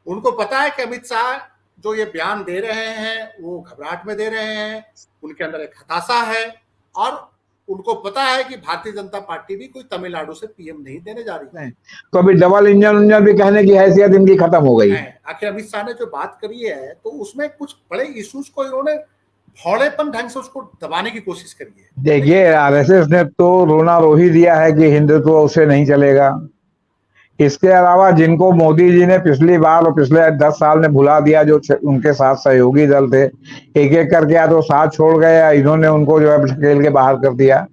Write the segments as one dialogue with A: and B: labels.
A: उनको पता है कि अमित शाह जो ये बयान दे रहे हैं वो घबराहट में दे रहे हैं, उनके अंदर एक हताशा है, और उनको पता है कि भारतीय जनता पार्टी भी कोई तमिलनाडु से पीएम नहीं देने जा रही
B: नहीं, तो अभी डबल इंजन उंजन भी कहने की हैसियत इनकी खत्म हो गई
A: है। आखिर अमित शाह ने जो बात करी है तो उसमें कुछ बड़े इश्यूज को इन्होंने भौड़ेपन ढंग से उसको दबाने की कोशिश करी है।
B: देखिए, आरएसएस ने तो रोना रो ही दिया है कि हिंदुत्व उसे नहीं चलेगा। इसके अलावा जिनको मोदी जी ने पिछली बार और पिछले 10 साल में भुला दिया, जो उनके साथ सहयोगी दल थे, एक एक करके या तो साथ छोड़ गए या इन्होंने उनको जो है ढकेल के बाहर कर दिया।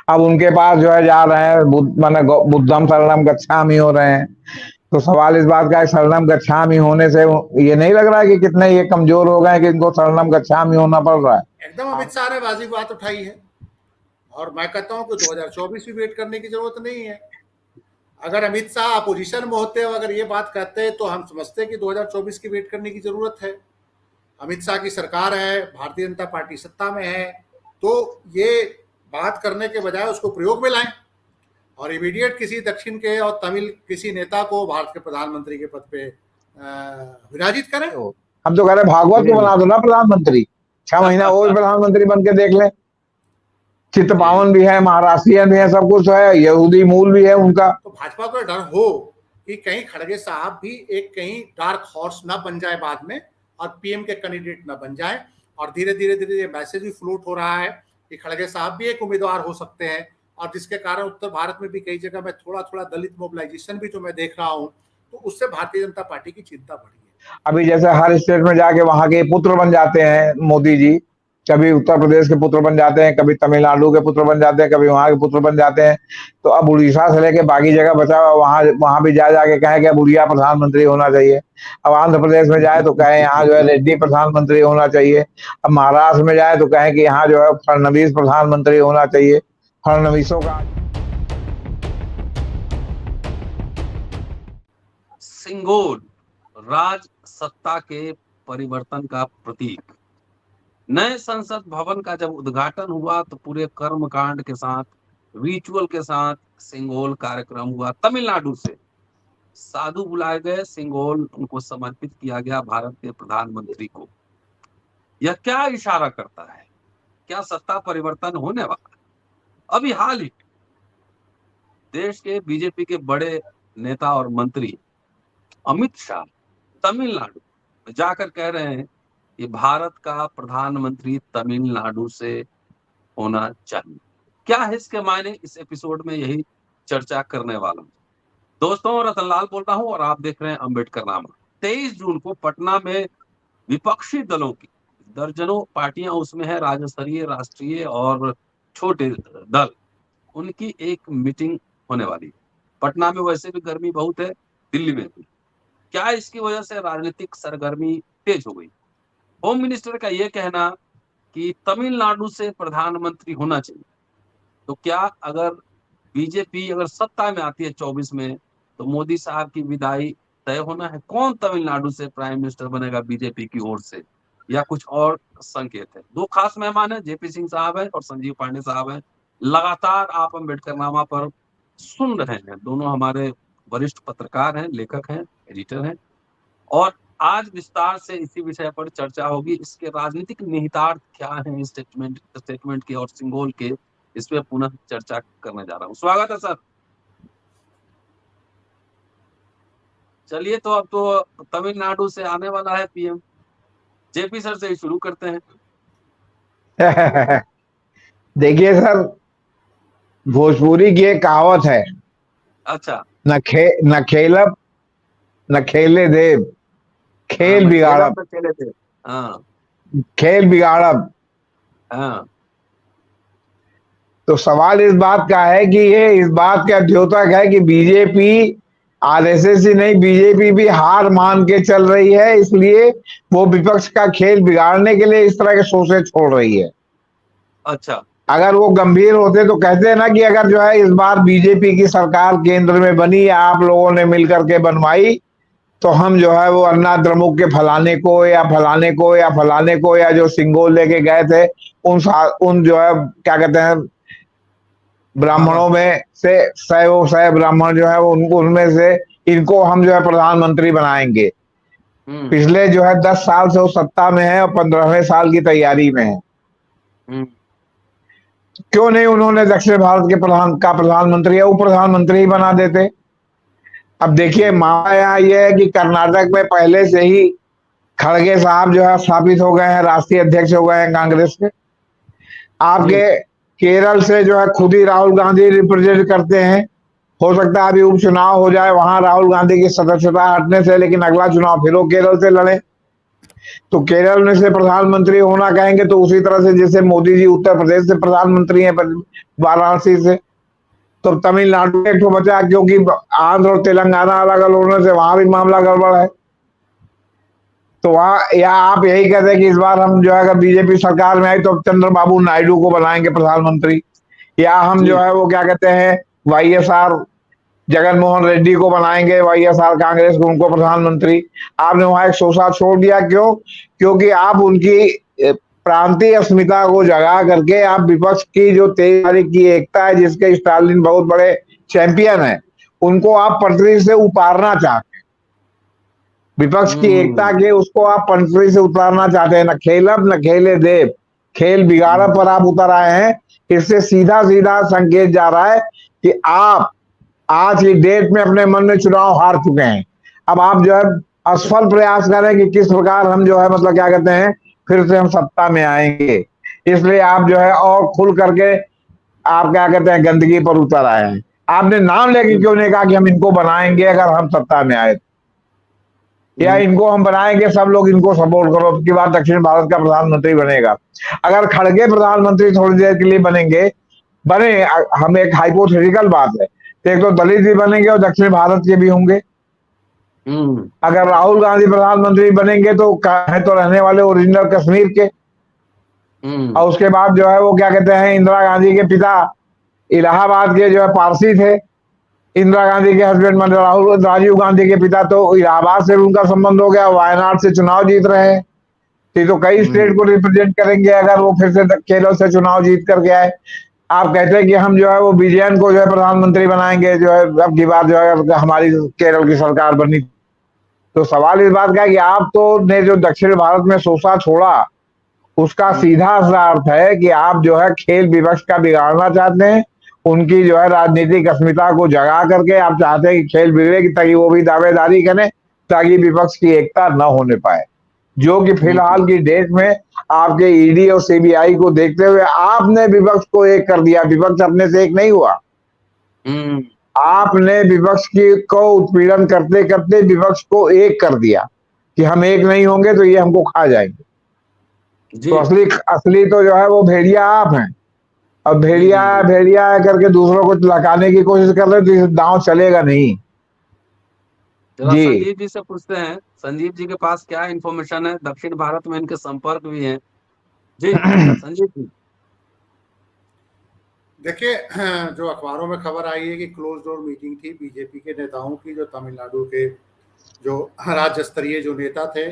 B: अब उनके पास जो है जा रहे हैं, माने बुद्धम शरणम गच्छामि हो रहे हैं। तो सवाल इस बात का है, शरणम गच्छामि होने से ये नहीं लग रहा है कि कितने ये कमजोर हो गए कि इनको शरणम गच्छामि होना पड़ रहा है।
A: एकदम अमित शाह ने वाजिब बात उठाई है, और मैं कहता हूं कि 2024 भी वेट करने की जरूरत नहीं है। अगर अमित शाह अपोजिशन में होते, अगर ये बात कहते तो हम समझते कि 2024 की वेट करने की जरूरत है। अमित शाह की सरकार है, भारतीय जनता पार्टी सत्ता में है, तो ये बात करने के बजाय उसको प्रयोग में लाएं और इमीडिएट किसी दक्षिण के और तमिल किसी नेता को भारत के प्रधानमंत्री के पद पे विराजित करें।
B: हम तो कह रहे भागवत को बना दो ना प्रधानमंत्री, 6 महीना और प्रधानमंत्री बन के देख ले। चित्तपावन भी है, महाराष्ट्रियन भी है, सब कुछ है, यहूदी मूल भी है उनका।
A: तो भाजपा को डर हो कि कहीं खड़गे साहब भी एक कहीं डार्क हॉर्स ना बन जाए बाद में, और पीएम के कैंडिडेट ना बन जाए, और धीरे धीरे धीरे ये मैसेज भी फ्लोट हो रहा है कि खड़गे साहब भी एक उम्मीदवार हो सकते हैं, और जिसके कारण उत्तर भारत में भी कई जगह में थोड़ा थोड़ा दलित मोबिलाइजेशन भी जो मैं देख रहा हूँ, तो उससे भारतीय जनता पार्टी की चिंता बढ़ी है।
B: अभी जैसे हर स्टेट में जाके वहां के पुत्र बन जाते हैं मोदी जी, कभी उत्तर प्रदेश के पुत्र बन जाते हैं, कभी तमिलनाडु के पुत्र बन जाते हैं, कभी वहां के पुत्र बन जाते हैं। तो अब उड़ीसा से लेके बाकी जगह बचा हुआ, वहां भी जा जाके कहें कि अब उड़िया प्रधानमंत्री होना चाहिए। अब आंध्र प्रदेश में जाए तो कहें यहाँ जो है रेड्डी प्रधानमंत्री होना चाहिए। अब महाराष्ट्र में जाए तो कहें कि यहाँ जो है फडणवीस प्रधानमंत्री होना चाहिए। फडणवीसों का
C: सिंगोल राज सत्ता के परिवर्तन का प्रतीक। नए संसद भवन का जब उद्घाटन हुआ तो पूरे कर्मकांड के साथ, रिचुअल के साथ सिंगोल कार्यक्रम हुआ। तमिलनाडु से साधु बुलाए गए, सिंगोल उनको समर्पित किया गया भारत के प्रधानमंत्री को। यह क्या इशारा करता है? क्या सत्ता परिवर्तन होने वाला है? अभी हाल ही देश के बीजेपी के बड़े नेता और मंत्री अमित शाह तमिलनाडु में जाकर कह रहे हैं कि भारत का प्रधानमंत्री तमिलनाडु से होना चाहिए। क्या है इसके मायने? इस एपिसोड में यही चर्चा करने वाला हूं। दोस्तों, रतनलाल बोल रहा हूं और आप देख रहे हैं अम्बेडकरनामा। 23 जून को पटना में विपक्षी दलों की दर्जनों पार्टियां उसमें है, राज्य स्तरीय, राष्ट्रीय और छोटे दल, उनकी एक मीटिंग होने वाली है। पटना में वैसे भी गर्मी बहुत है, दिल्ली में भी। क्या इसकी वजह से राजनीतिक सरगर्मी तेज हो गई? होम मिनिस्टर का यह कहना कि तमिलनाडु से प्रधानमंत्री होना चाहिए। तो क्या अगर बीजेपी अगर सत्ता में आती है 24 में, तो मोदी साहब की विदाई तय होना है? कौन तमिलनाडु से प्राइम मिनिस्टर बनेगा बीजेपी की ओर से, या कुछ और संकेत है? दो खास मेहमान हैं, जेपी सिंह साहब हैं और संजीव पांडे साहब हैं। लगातार आप अम्बेडकरनामा पर सुन रहे हैं, दोनों हमारे वरिष्ठ पत्रकार हैं, लेखक हैं, एडिटर हैं, और आज विस्तार से इसी विषय पर चर्चा होगी। इसके राजनीतिक निहितार्थ क्या हैं इस स्टेटमेंट के और सिंगोल के, इस पे पुनः चर्चा करने जा रहा हूं। स्वागत है सर। चलिए, तो अब तो तमिलनाडु से आने वाला है पीएम, जेपी सर से ही शुरू करते हैं।
B: देखिए सर, भोजपुरी की एक कहावत है,
C: अच्छा।
B: न खेलब न खेले देव, खेल
C: मैं
B: बिगाड़ब।
C: खेले थे। हाँ
B: खेल बिगाड़ब।
C: हाँ।
B: तो सवाल इस बात का है कि ये इस बात का द्योतक है कि बीजेपी आरएसएस ही नहीं, बीजेपी भी हार मान के चल रही है, इसलिए वो विपक्ष का खेल बिगाड़ने के लिए इस तरह के सोचे छोड़ रही है।
C: अच्छा।
B: अगर वो गंभीर होते तो कहते हैं ना कि अगर जो है इस बार बीजेपी की सरकार केंद्र में बनी या आप लोगों ने मिलकर के बनवाई, तो हम जो है वो अन्ना द्रमुक के फलाने को या फलाने को या फलाने को या जो सिंगोल लेके गए थे उन जो है क्या कहते हैं ब्राह्मणों में से 100 ब्राह्मण जो है उनको, उनमें से इनको हम जो है प्रधानमंत्री बनाएंगे। पिछले जो है 10 साल से वो सत्ता में है और 15वें साल की तैयारी में है। क्यों नहीं उन्होंने दक्षिण भारत के प्रधानमंत्री या उप प्रधानमंत्री ही बना देते। अब देखिए मामला यहाँ ये है कि कर्नाटक में पहले से ही खड़गे साहब जो है स्थापित हो गए हैं, राष्ट्रीय अध्यक्ष हो गए हैं कांग्रेस के। आपके केरल से जो है खुद ही राहुल गांधी रिप्रेजेंट करते हैं। हो सकता है अभी उपचुनाव हो जाए वहां राहुल गांधी की सदस्यता हटने से, लेकिन अगला चुनाव फिर वो केरल से लड़े तो केरल में से प्रधानमंत्री होना कहेंगे तो उसी तरह से जैसे मोदी जी उत्तर प्रदेश से प्रधानमंत्री हैं वाराणसी से, तो तमिलनाडु में एक तो बचा, क्योंकि आंध्र और तेलंगाना अलग अलग होने से वहां भी मामला गड़बड़ है। तो वहां या आप यही कहते हैं कि इस बार हम जो है अगर बीजेपी सरकार में आई तो चंद्रबाबू नायडू को बनाएंगे प्रधानमंत्री, या हम जो है वो क्या कहते हैं वाईएसआर जगनमोहन रेड्डी को बनाएंगे, वाईएसआर कांग्रेस को उनको प्रधानमंत्री। आपने वहां एक सोचा छोड़ दिया, क्यों? क्योंकि आप उनकी प्रांतीय अस्मिता को जगा करके आप विपक्ष की जो 23 तारीख की एकता है, जिसके स्टालिन बहुत बड़े चैंपियन है, उनको आप पटरी से उतारना चाहते हैं। विपक्ष की एकता के उसको आप पटरी से उतारना चाहते हैं। न खेलब न खेले देव, खेल बिगाड़ब पर आप उतर आए हैं। इससे सीधा सीधा संकेत जा रहा है कि आप आज की डेट में अपने मन में चुनाव हार चुके हैं। अब आप जो है असफल प्रयास करें कि किस प्रकार हम जो है मतलब क्या कहते हैं फिर से हम सत्ता में आएंगे। इसलिए आप जो है और खुल करके आप क्या कहते हैं गंदगी पर उतर आए हैं। आपने नाम लेके क्यों नहीं कहा कि हम इनको बनाएंगे अगर हम सत्ता में आए, या इनको हम बनाएंगे, सब लोग इनको सपोर्ट करो, उसके बाद दक्षिण भारत का प्रधानमंत्री बनेगा। अगर खड़गे प्रधानमंत्री थोड़ी देर के लिए बने, हम एक हाइपोथेटिकल बात है, एक तो दलित भी बनेंगे और दक्षिण भारत के भी होंगे। अगर राहुल गांधी प्रधानमंत्री बनेंगे तो रहने वाले ओरिजिनल कश्मीर के, और उसके बाद जो है वो क्या कहते हैं इंदिरा गांधी के पिता इलाहाबाद के जो है पारसी थे। इंदिरा गांधी के हस्बैंड मतलब राजीव गांधी के पिता तो इलाहाबाद से उनका संबंध हो गया, वायनाड से चुनाव जीत रहे हैं, तो कई स्टेट को रिप्रेजेंट करेंगे अगर वो फिर से केरल से चुनाव जीत करके आए। आप कहते हैं कि हम जो है वो विजयन को जो है प्रधानमंत्री बनाएंगे, जो है अब की बार जो है हमारी केरल की सरकार बनी। तो सवाल इस बात का है कि आप तो ने जो दक्षिण भारत में सोचा छोड़ा, उसका सीधा सा अर्थ है कि आप जो है खेल विपक्ष का बिगाड़ना चाहते हैं। उनकी जो है राजनीतिक अस्मिता को जगा करके आप चाहते हैं कि खेल बिगड़े ताकि वो भी दावेदारी करें, ताकि विपक्ष की एकता न होने पाए, जो कि फिलहाल की डेट में आपके ईडी और सीबीआई को देखते हुए आपने विपक्ष को एक कर दिया। विपक्ष अपने से एक नहीं हुआ, आपने विपक्ष को उत्पीड़न करते करते विपक्ष को एक कर दिया कि हम एक नहीं होंगे तो ये हमको खा जाएंगे। तो असली तो जो है वो भेड़िया आप हैं, अब भेड़िया करके दूसरों को लकाने की कोशिश कर रहे हैं, तो दांव चलेगा नहीं।
C: जी संजीव जी से पूछते हैं, संजीव जी के पास क्या इंफॉर्मेशन है, दक्षिण भारत में इनके संपर्क भी हैं। जी संजीव जी।
A: देखिए, जो अखबारों में खबर आई है कि क्लोज डोर मीटिंग थी बीजेपी के नेताओं की, जो तमिलनाडु के जो राज्य स्तरीय जो नेता थे,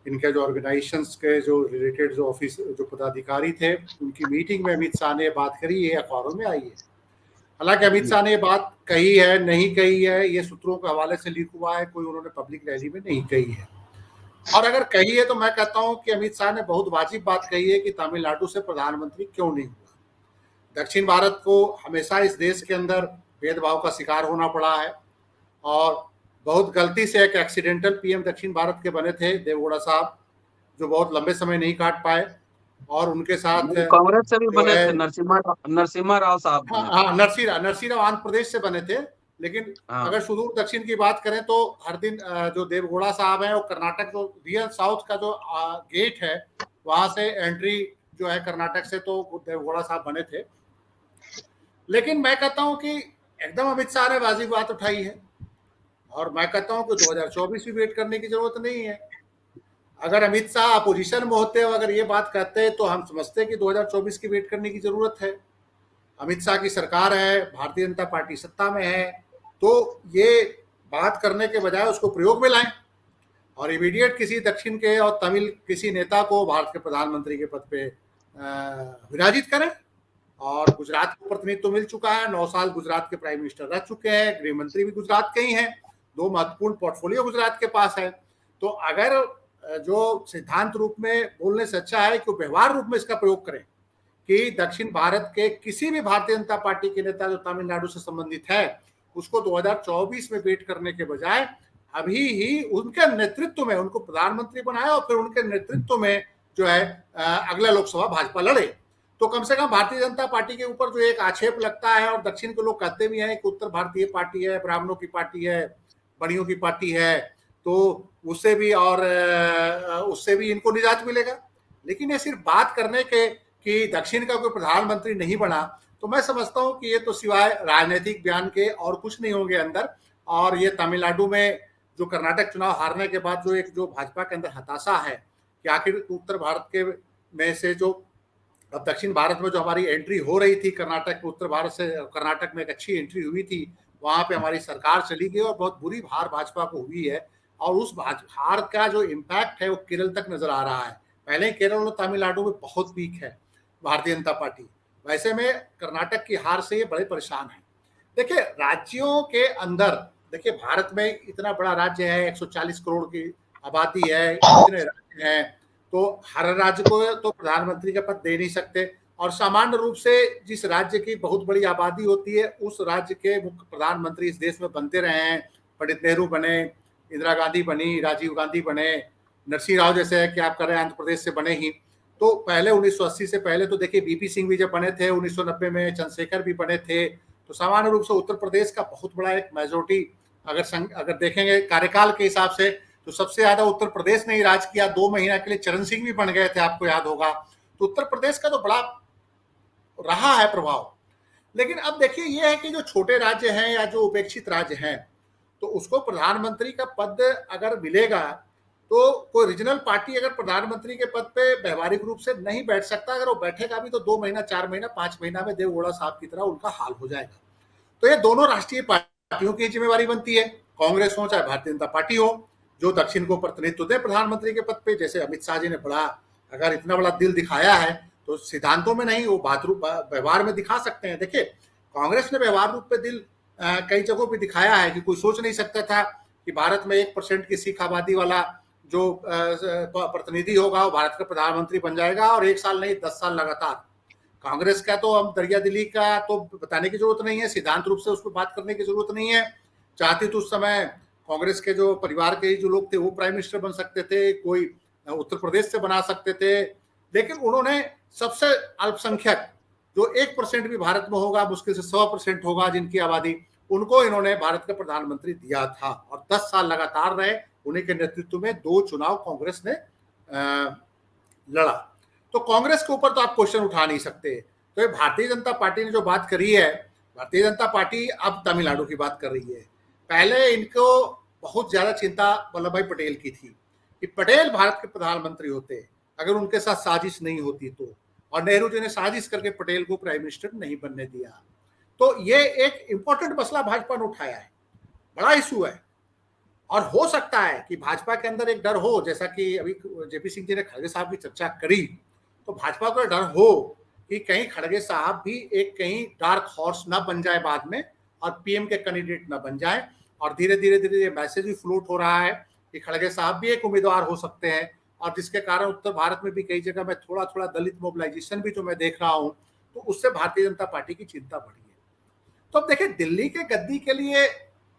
A: इनके जो ऑर्गेनाइजेशंस के जो रिलेटेड जो ऑफिस जो पदाधिकारी थे, उनकी मीटिंग में अमित शाह ने बात करी, ये अखबारों में आई है। हालांकि अमित शाह ने ये बात कही है नहीं कही है, ये सूत्रों के हवाले से लीक हुआ है, कोई उन्होंने पब्लिक रैली में नहीं कही है। और अगर कही है तो मैं कहता हूं कि अमित शाह ने बहुत वाजिब बात कही है कि तमिलनाडु से प्रधानमंत्री क्यों नहीं हुआ। दक्षिण भारत को हमेशा इस देश के अंदर भेदभाव का शिकार होना पड़ा है, और बहुत गलती से एक एक्सीडेंटल पीएम दक्षिण भारत के बने थे देवगौड़ा साहब, जो बहुत लंबे समय नहीं काट पाए, और उनके साथ
C: कांग्रेस से भी बने थे नरसिम्हा राव साहब।
A: हाँ, नरसिम्हा राव आंध्र प्रदेश से बने थे, लेकिन अगर सुदूर दक्षिण की बात करें तो हर दिन जो देवगौड़ा साहब है वो कर्नाटक जो रियल साउथ का जो गेट है वहां से एंट्री जो है कर्नाटक से, तो देवगौड़ा साहब बने थे। लेकिन मैं कहता हूं कि एकदम अमित शाह ने वाजिब बात उठाई है, और मैं कहता हूं कि 2024 भी वेट करने की जरूरत नहीं है। अगर अमित शाह अपोजिशन में होते और अगर ये बात कहते तो हम समझते कि 2024 की वेट करने की जरूरत है। अमित शाह की सरकार है, भारतीय जनता पार्टी सत्ता में है, तो ये बात करने के बजाय उसको प्रयोग में लाएं और इमीडिएट किसी दक्षिण के और तमिल किसी नेता को भारत के प्रधानमंत्री के पद पे विराजित करें। और गुजरात को प्रतिनिधित्व मिल चुका है, 9 साल गुजरात के प्राइम मिनिस्टर रह चुके हैं, गृह मंत्री भी गुजरात के ही हैं, 2 महत्वपूर्ण पोर्टफोलियो गुजरात के पास है। तो अगर जो सिद्धांत रूप में बोलने से अच्छा है कि व्यवहार रूप में इसका प्रयोग करें कि दक्षिण भारत के किसी भी भारतीय जनता पार्टी के नेता जो तमिलनाडु से संबंधित है उसको 2024 में वेट करने के बजाय अभी ही उनके नेतृत्व में उनको प्रधानमंत्री बनाया और फिर उनके नेतृत्व में जो है अगला लोकसभा भाजपा लड़े। तो कम से कम भारतीय जनता पार्टी के ऊपर जो एक आक्षेप लगता है और दक्षिण के लोग कहते भी हैं कि उत्तर भारतीय पार्टी है, ब्राह्मणों की पार्टी है, बड़ियों की पार्टी है, तो उससे भी इनको निजात मिलेगा। लेकिन ये सिर्फ बात करने के कि दक्षिण का कोई प्रधानमंत्री नहीं बना, तो मैं समझता हूं कि ये तो सिवाय राजनीतिक बयान के और कुछ नहीं होंगे अंदर। और ये तमिलनाडु में जो कर्नाटक चुनाव हारने के बाद जो भाजपा के अंदर हताशा है कि आखिर उत्तर भारत के में से जो अब दक्षिण भारत में जो हमारी एंट्री हो रही थी, कर्नाटक उत्तर भारत से कर्नाटक में एक अच्छी एंट्री हुई थी, वहां पे हमारी सरकार चली गई और बहुत बुरी हार भाजपा को हुई है। और उस हार का जो इम्पैक्ट है वो केरल तक नजर आ रहा है। पहले केरल और तमिलनाडु में बहुत वीक है भारतीय जनता पार्टी, वैसे में कर्नाटक की हार से ये बड़े परेशान हैं। देखिए राज्यों के अंदर, देखिए भारत में इतना बड़ा राज्य है, 140 करोड़ की आबादी है, इतने राज्य हैं, तो हर राज्य को तो प्रधानमंत्री का पद दे नहीं सकते। और सामान्य रूप से जिस राज्य की बहुत बड़ी आबादी होती है उस राज्य के मुख्य प्रधानमंत्री इस देश में बनते रहे हैं। पंडित नेहरू बने, इंदिरा गांधी बनी, राजीव गांधी बने, नरसिंह राव जैसे है कि आप कर रहे हैं आंध्र प्रदेश से बने ही। तो पहले 1980 से पहले तो देखिए बीपी सिंह भी जब बने थे, 1990 में चंद्रशेखर भी बने थे। तो सामान्य रूप से उत्तर प्रदेश का बहुत बड़ा एक मेजोरिटी अगर देखेंगे कार्यकाल के हिसाब से तो सबसे ज्यादा उत्तर प्रदेश ने ही राज किया। 2 महीना के लिए चरण सिंह भी बन गए थे, आपको याद होगा। तो उत्तर प्रदेश का तो बड़ा रहा है प्रभाव। लेकिन अब देखिए ये है कि जो छोटे राज्य हैं या जो उपेक्षित राज्य हैं, तो उसको प्रधानमंत्री का पद अगर मिलेगा तो कोई रीजनल पार्टी अगर प्रधानमंत्री के पद पे व्यवहारिक रूप से नहीं बैठ सकता, अगर वो बैठेगा भी तो 2 महीना, 4 महीना, 5 महीना में देवगौड़ा साहब की तरह उनका हाल हो जाएगा। तो ये दोनों राष्ट्रीय पार्टियों की जिम्मेवारी बनती है, कांग्रेस हो चाहे भारतीय जनता पार्टी हो, जो दक्षिण को प्रतिनिधित्व दे प्रधानमंत्री के पद पे। जैसे अमित शाह जी ने अगर इतना बड़ा दिल दिखाया है तो सिद्धांतों में नहीं, वो व्यवहार में दिखा सकते हैं। देखिए कांग्रेस ने व्यवहार रूप पे दिल कई जगहों पे दिखाया है कि कोई सोच नहीं सकता था कि भारत में 1% की सिख आबादी वाला जो प्रतिनिधि होगा वो भारत का प्रधानमंत्री बन जाएगा, और 1 साल नहीं 10 साल लगातार। कांग्रेस का तो हम दरिया दिली का तो बताने की जरूरत नहीं है, सिद्धांत रूप से उस पर बात करने की जरूरत नहीं है। चाहती तो उस समय कांग्रेस के जो परिवार के जो लोग थे वो प्राइम मिनिस्टर बन सकते थे, कोई उत्तर प्रदेश से बना सकते थे। लेकिन उन्होंने सबसे अल्पसंख्यक जो 1% भी भारत में होगा, मुश्किल से 100% होगा जिनकी आबादी, उनको इन्होंने भारत का प्रधानमंत्री दिया था और 10 साल लगातार रहे। उन्हीं के नेतृत्व में 2 चुनाव कांग्रेस ने लड़ा। तो कांग्रेस के ऊपर तो आप क्वेश्चन उठा नहीं सकते। तो ये भारतीय जनता पार्टी ने जो बात करी है, भारतीय जनता पार्टी अब तमिलनाडु की बात कर रही है। पहले इनको बहुत ज्यादा चिंता वल्लभ भाई पटेल की थी कि पटेल भारत के प्रधानमंत्री होते अगर उनके साथ साजिश नहीं होती तो, और नेहरू जी ने साजिश करके पटेल को प्राइम मिनिस्टर नहीं बनने दिया। तो ये एक इंपॉर्टेंट मसला भाजपा ने उठाया है, बड़ा इशू है। और हो सकता है कि भाजपा के अंदर एक डर हो, जैसा कि अभी जेपी सिंह जी ने खड़गे साहब की चर्चा करी, तो भाजपा को डर हो कि कहीं खड़गे साहब भी एक कहीं डार्क हॉर्स ना बन जाए बाद में और पीएम के कैंडिडेट ना बन जाए। और धीरे धीरे ये मैसेज भी फ्लोट हो रहा है कि खड़गे साहब भी एक उम्मीदवार हो सकते हैं, और जिसके कारण उत्तर भारत में भी कई जगह में थोड़ा थोड़ा दलित मोबिलाइजेशन भी जो मैं देख रहा हूं, तो उससे भारतीय जनता पार्टी की चिंता बढ़ी है। तो अब देखिए दिल्ली के गद्दी के लिए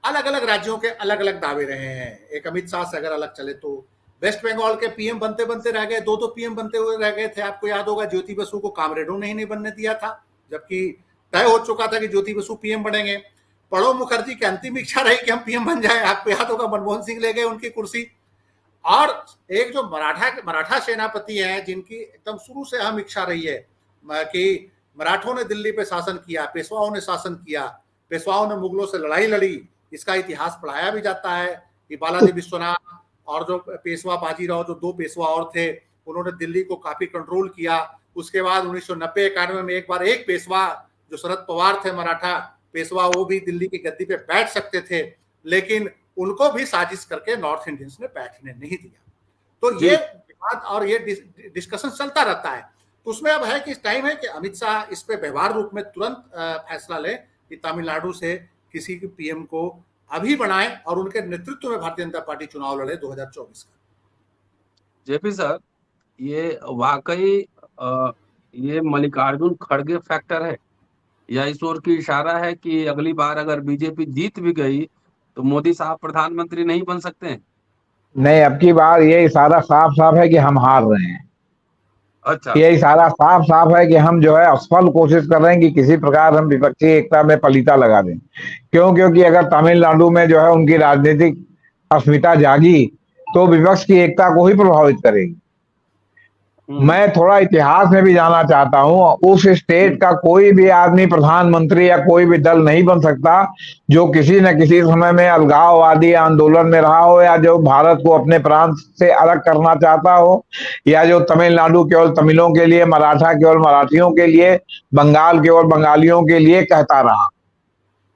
A: अलग अलग राज्यों के अलग अलग दावे रहे हैं। एक अमित शाह से अगर अलग चले तो वेस्ट बंगाल के पीएम बनते बनते रह गए, 2 पीएम बनते हुए रह गए थे। आपको याद होगा ज्योति बसु को कामरेडों ने ही नहीं बनने दिया था, जबकि तय हो चुका था कि ज्योति बसु पीएम बनेंगे। प्रणब मुखर्जी की अंतिम इच्छा रही कि हम पीएम बन जाए, आपको याद होगा मनमोहन सिंह ले गए उनकी कुर्सी। और एक जो मराठा सेनापति हैं जिनकी एकदम शुरू से अहम इच्छा रही है कि मराठों ने दिल्ली पे शासन किया, पेशवाओं ने शासन किया, पेशवाओं ने मुगलों से लड़ाई लड़ी, इसका इतिहास पढ़ाया भी जाता है कि बालाजी विश्वनाथ और जो पेशवा बाजीराव, जो 2 पेशवा और थे, उन्होंने दिल्ली को काफी कंट्रोल किया। उसके बाद 1990-91 में एक बार एक पेशवा जो शरद पवार थे मराठा पेशवा, वो भी दिल्ली की गद्दी पे बैठ सकते थे, लेकिन उनको भी साजिश करके नॉर्थ इंडियंस ने बैठने नहीं दिया। तो ये बात और ये डिस्कशन चलता रहता है। तो उसमें अब है कि टाइम है कि अमित शाह इस पे व्यवहार रूप में तुरंत फैसला ले कि तमिलनाडु से किसी की पीएम को अभी बनाएं और उनके नेतृत्व में भारतीय जनता पार्टी चुनाव लड़े 2024 का।
C: जेपी सर, ये वाकई ये मल्लिकार्जुन खड़गे फैक्टर है या इस ओर की इशारा है कि अगली बार अगर बीजेपी जीत भी गई तो मोदी साहब प्रधानमंत्री नहीं बन सकते हैं?
B: नहीं, अब की बार ये इशारा साफ साफ है कि हम हार रहे हैं।
C: अच्छा।
B: ये इशारा साफ साफ है कि हम जो है असफल कोशिश कर रहे हैं कि किसी प्रकार हम विपक्षी एकता में पलीता लगा दें। क्यों? क्योंकि अगर तमिलनाडु में जो है उनकी राजनीतिक अस्मिता जागी तो विपक्ष की एकता को ही प्रभावित करेगी। मैं थोड़ा इतिहास में भी जाना चाहता हूं। उस स्टेट का कोई भी आदमी प्रधानमंत्री या कोई भी दल नहीं बन सकता जो किसी न किसी समय में अलगाववादी आंदोलन में रहा हो, या जो भारत को अपने प्रांत से अलग करना चाहता हो, या जो तमिलनाडु केवल तमिलों के लिए, मराठा केवल मराठियों के लिए, बंगाल केवल बंगालियों के लिए कहता रहा।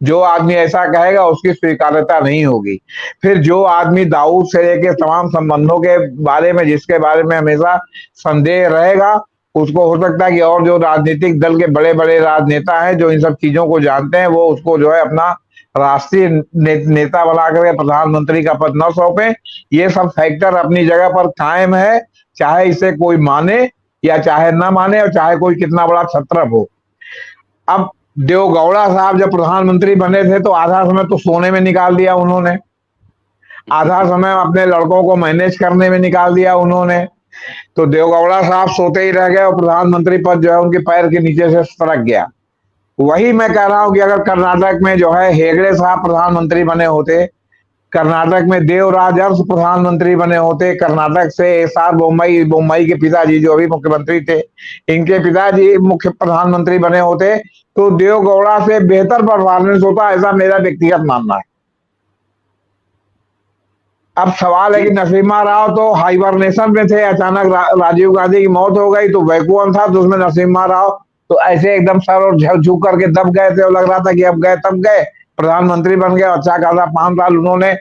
B: जो आदमी ऐसा कहेगा उसकी स्वीकार्यता नहीं होगी। फिर जो आदमी दाऊद से लेके तमाम संबंधों के बारे में, जिसके बारे में हमेशा संदेह रहेगा, उसको हो सकता है कि और जो राजनीतिक दल के बड़े बड़े राजनेता हैं जो इन सब चीजों को जानते हैं, वो उसको जो है अपना राष्ट्रीय नेता बना करके प्रधानमंत्री का पद न सौंपे। ये सब फैक्टर अपनी जगह पर कायम है, चाहे इसे कोई माने या चाहे न माने, और चाहे कोई कितना बड़ा छत्रप हो। अब देवगौड़ा साहब जब प्रधानमंत्री बने थे तो आधा समय तो सोने में निकाल दिया उन्होंने, आधा समय अपने लड़कों को मैनेज करने में निकाल दिया उन्होंने। तो देवगौड़ा साहब सोते ही रह गए और प्रधानमंत्री पद जो है उनके पैर के नीचे से सरक गया। वही मैं कह रहा हूं कि अगर कर्नाटक में जो है हेगड़े साहब प्रधानमंत्री बने होते, कर्नाटक में देवराज अरस प्रधानमंत्री बने होते, कर्नाटक से एस.आर. बोम्मई के पिताजी जो अभी मुख्यमंत्री थे, इनके पिताजी मुख्य प्रधानमंत्री बने होते, तो देवगौड़ा से बेहतर परफॉर्मेंस होता, ऐसा मेरा व्यक्तिगत मानना है। अब सवाल है कि नरसिम्हा राव तो हाइबरनेशन में थे, अचानक राजीव गांधी की मौत हो गई तो वैकुंठ था, तो उसमें नरसिम्हा राव तो ऐसे एकदम सर और झुक करके दब गए थे और लग रहा था कि अब गए तब गए, प्रधानमंत्री बन गए। अच्छा खासा 5 साल उन्होंने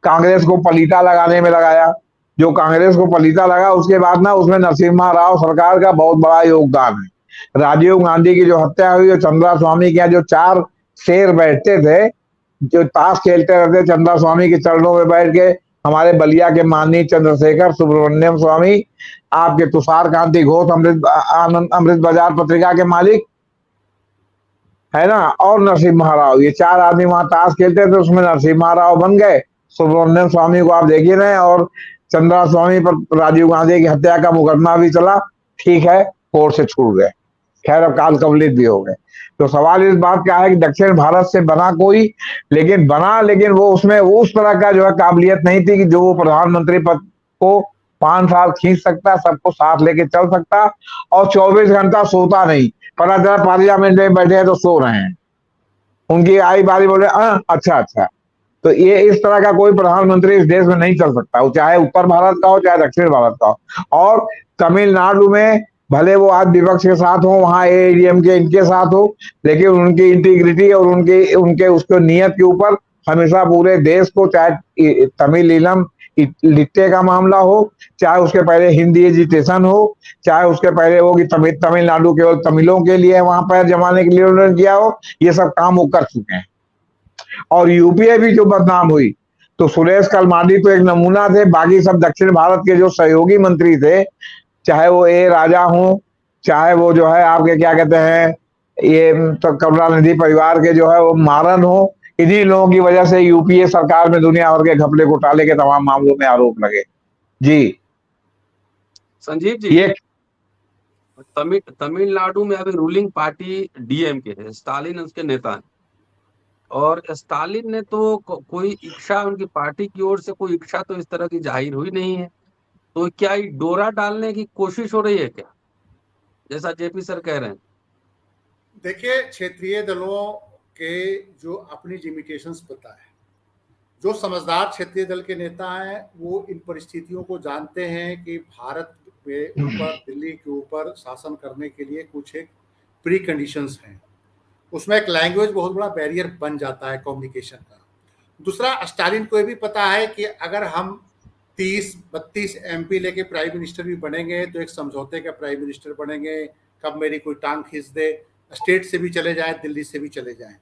B: कांग्रेस को पलीता लगाने में लगाया। जो कांग्रेस को पलीता लगा उसके बाद ना उसमें नरसिम्हा राव सरकार का बहुत बड़ा योगदान है। राजीव गांधी की जो हत्या हुई, जो चंद्रा स्वामी के यहाँ जो 4 शेर बैठते थे, जो ताश खेलते रहते चंद्रा स्वामी के चरणों में बैठ के, हमारे बलिया के माननीय चंद्रशेखर सुब्रमण्यम स्वामी, आपके तुषार कांति घोष अमृत बाजार पत्रिका के मालिक है ना, और नरसिम्हा राव, ये 4 आदमी वहां ताश खेलते थे, उसमें नरसिम्हा राव बन गए। सुब्रमण्यम स्वामी को आप देखिए रहे, और चंद्रा स्वामी पर राजीव गांधी की हत्या का मुकदमा भी चला, ठीक है, कोर्ट से छूट गए, खैर अब काल कवलित भी हो गए। तो सवाल इस बात का है कि दक्षिण भारत से बना कोई, लेकिन वो उसमें उस तरह का जो है काबिलियत नहीं थी कि जो वो प्रधानमंत्री पद को 5 साल खींच सकता, सबको साथ लेके चल सकता, और 24 घंटा सोता नहीं। पता चला पार्लियामेंट में बैठे हैं तो सो रहे हैं, उनकी आई बारी बोले अच्छा अच्छा। तो ये इस तरह का कोई प्रधानमंत्री इस देश में नहीं चल सकता, वो चाहे उत्तर भारत का हो चाहे दक्षिण भारत का हो। और तमिलनाडु में भले वो आज विपक्ष के साथ हो, वहां एआईएडीएम के इनके साथ हो, लेकिन उनकी इंटीग्रिटी और उनके उसके नियत के ऊपर हमेशा पूरे देश को, चाहे तमिल लिट्टे का मामला हो, चाहे उसके पहले हिंदी एजिटेशन हो, चाहे उसके पहले हो कि तमिलनाडु केवल तमिलों के लिए वहां पैर जमाने के लिए उन्होंने किया हो, ये सब काम वो कर चुके हैं। और यूपीए भी जो बदनाम हुई, तो सुरेश कलमाडी तो एक नमूना थे, बाकी सब दक्षिण भारत के जो सहयोगी मंत्री थे, चाहे वो ए राजा हो, चाहे वो जो है आपके क्या कहते हैं ये तो करुणानिधि परिवार के जो है वो मारन हो, इन्हीं लोगों की वजह से यूपीए सरकार में दुनिया भर के घपले घोटाले के तमाम मामलों में आरोप लगे। जी
C: संजीव जी,
B: ये
C: तमिलनाडु में अभी रूलिंग पार्टी डीएमके है, स्टालिन उसके नेता है, और स्टालिन ने तो कोई इच्छा, उनकी पार्टी की ओर से कोई इच्छा तो इस तरह की जाहिर हुई नहीं है। तो क्या ये डोरा डालने की कोशिश हो रही है क्या, जैसा जेपी सर कह रहे हैं?
A: देखिए, क्षेत्रीय दलों के जो अपनी लिमिटेशंस पता है, जो समझदार क्षेत्रीय दल के नेता हैं वो इन परिस्थितियों को जानते हैं कि भारत के ऊपर, दिल्ली के ऊपर शासन करने के लिए कुछ एक प्री कंडीशंस हैं। उसमें एक लैंग्वेज बहुत बड़ा बैरियर बन जाता है कम्युनिकेशन का। दूसरा, स्टालिन को भी पता है कि अगर हम 30-32 एमपी लेके प्राइम मिनिस्टर भी बनेंगे तो एक समझौते का प्राइम मिनिस्टर बनेंगे, कब मेरी कोई टांग खींच दे, स्टेट से भी चले जाएं, दिल्ली से भी चले जाएं।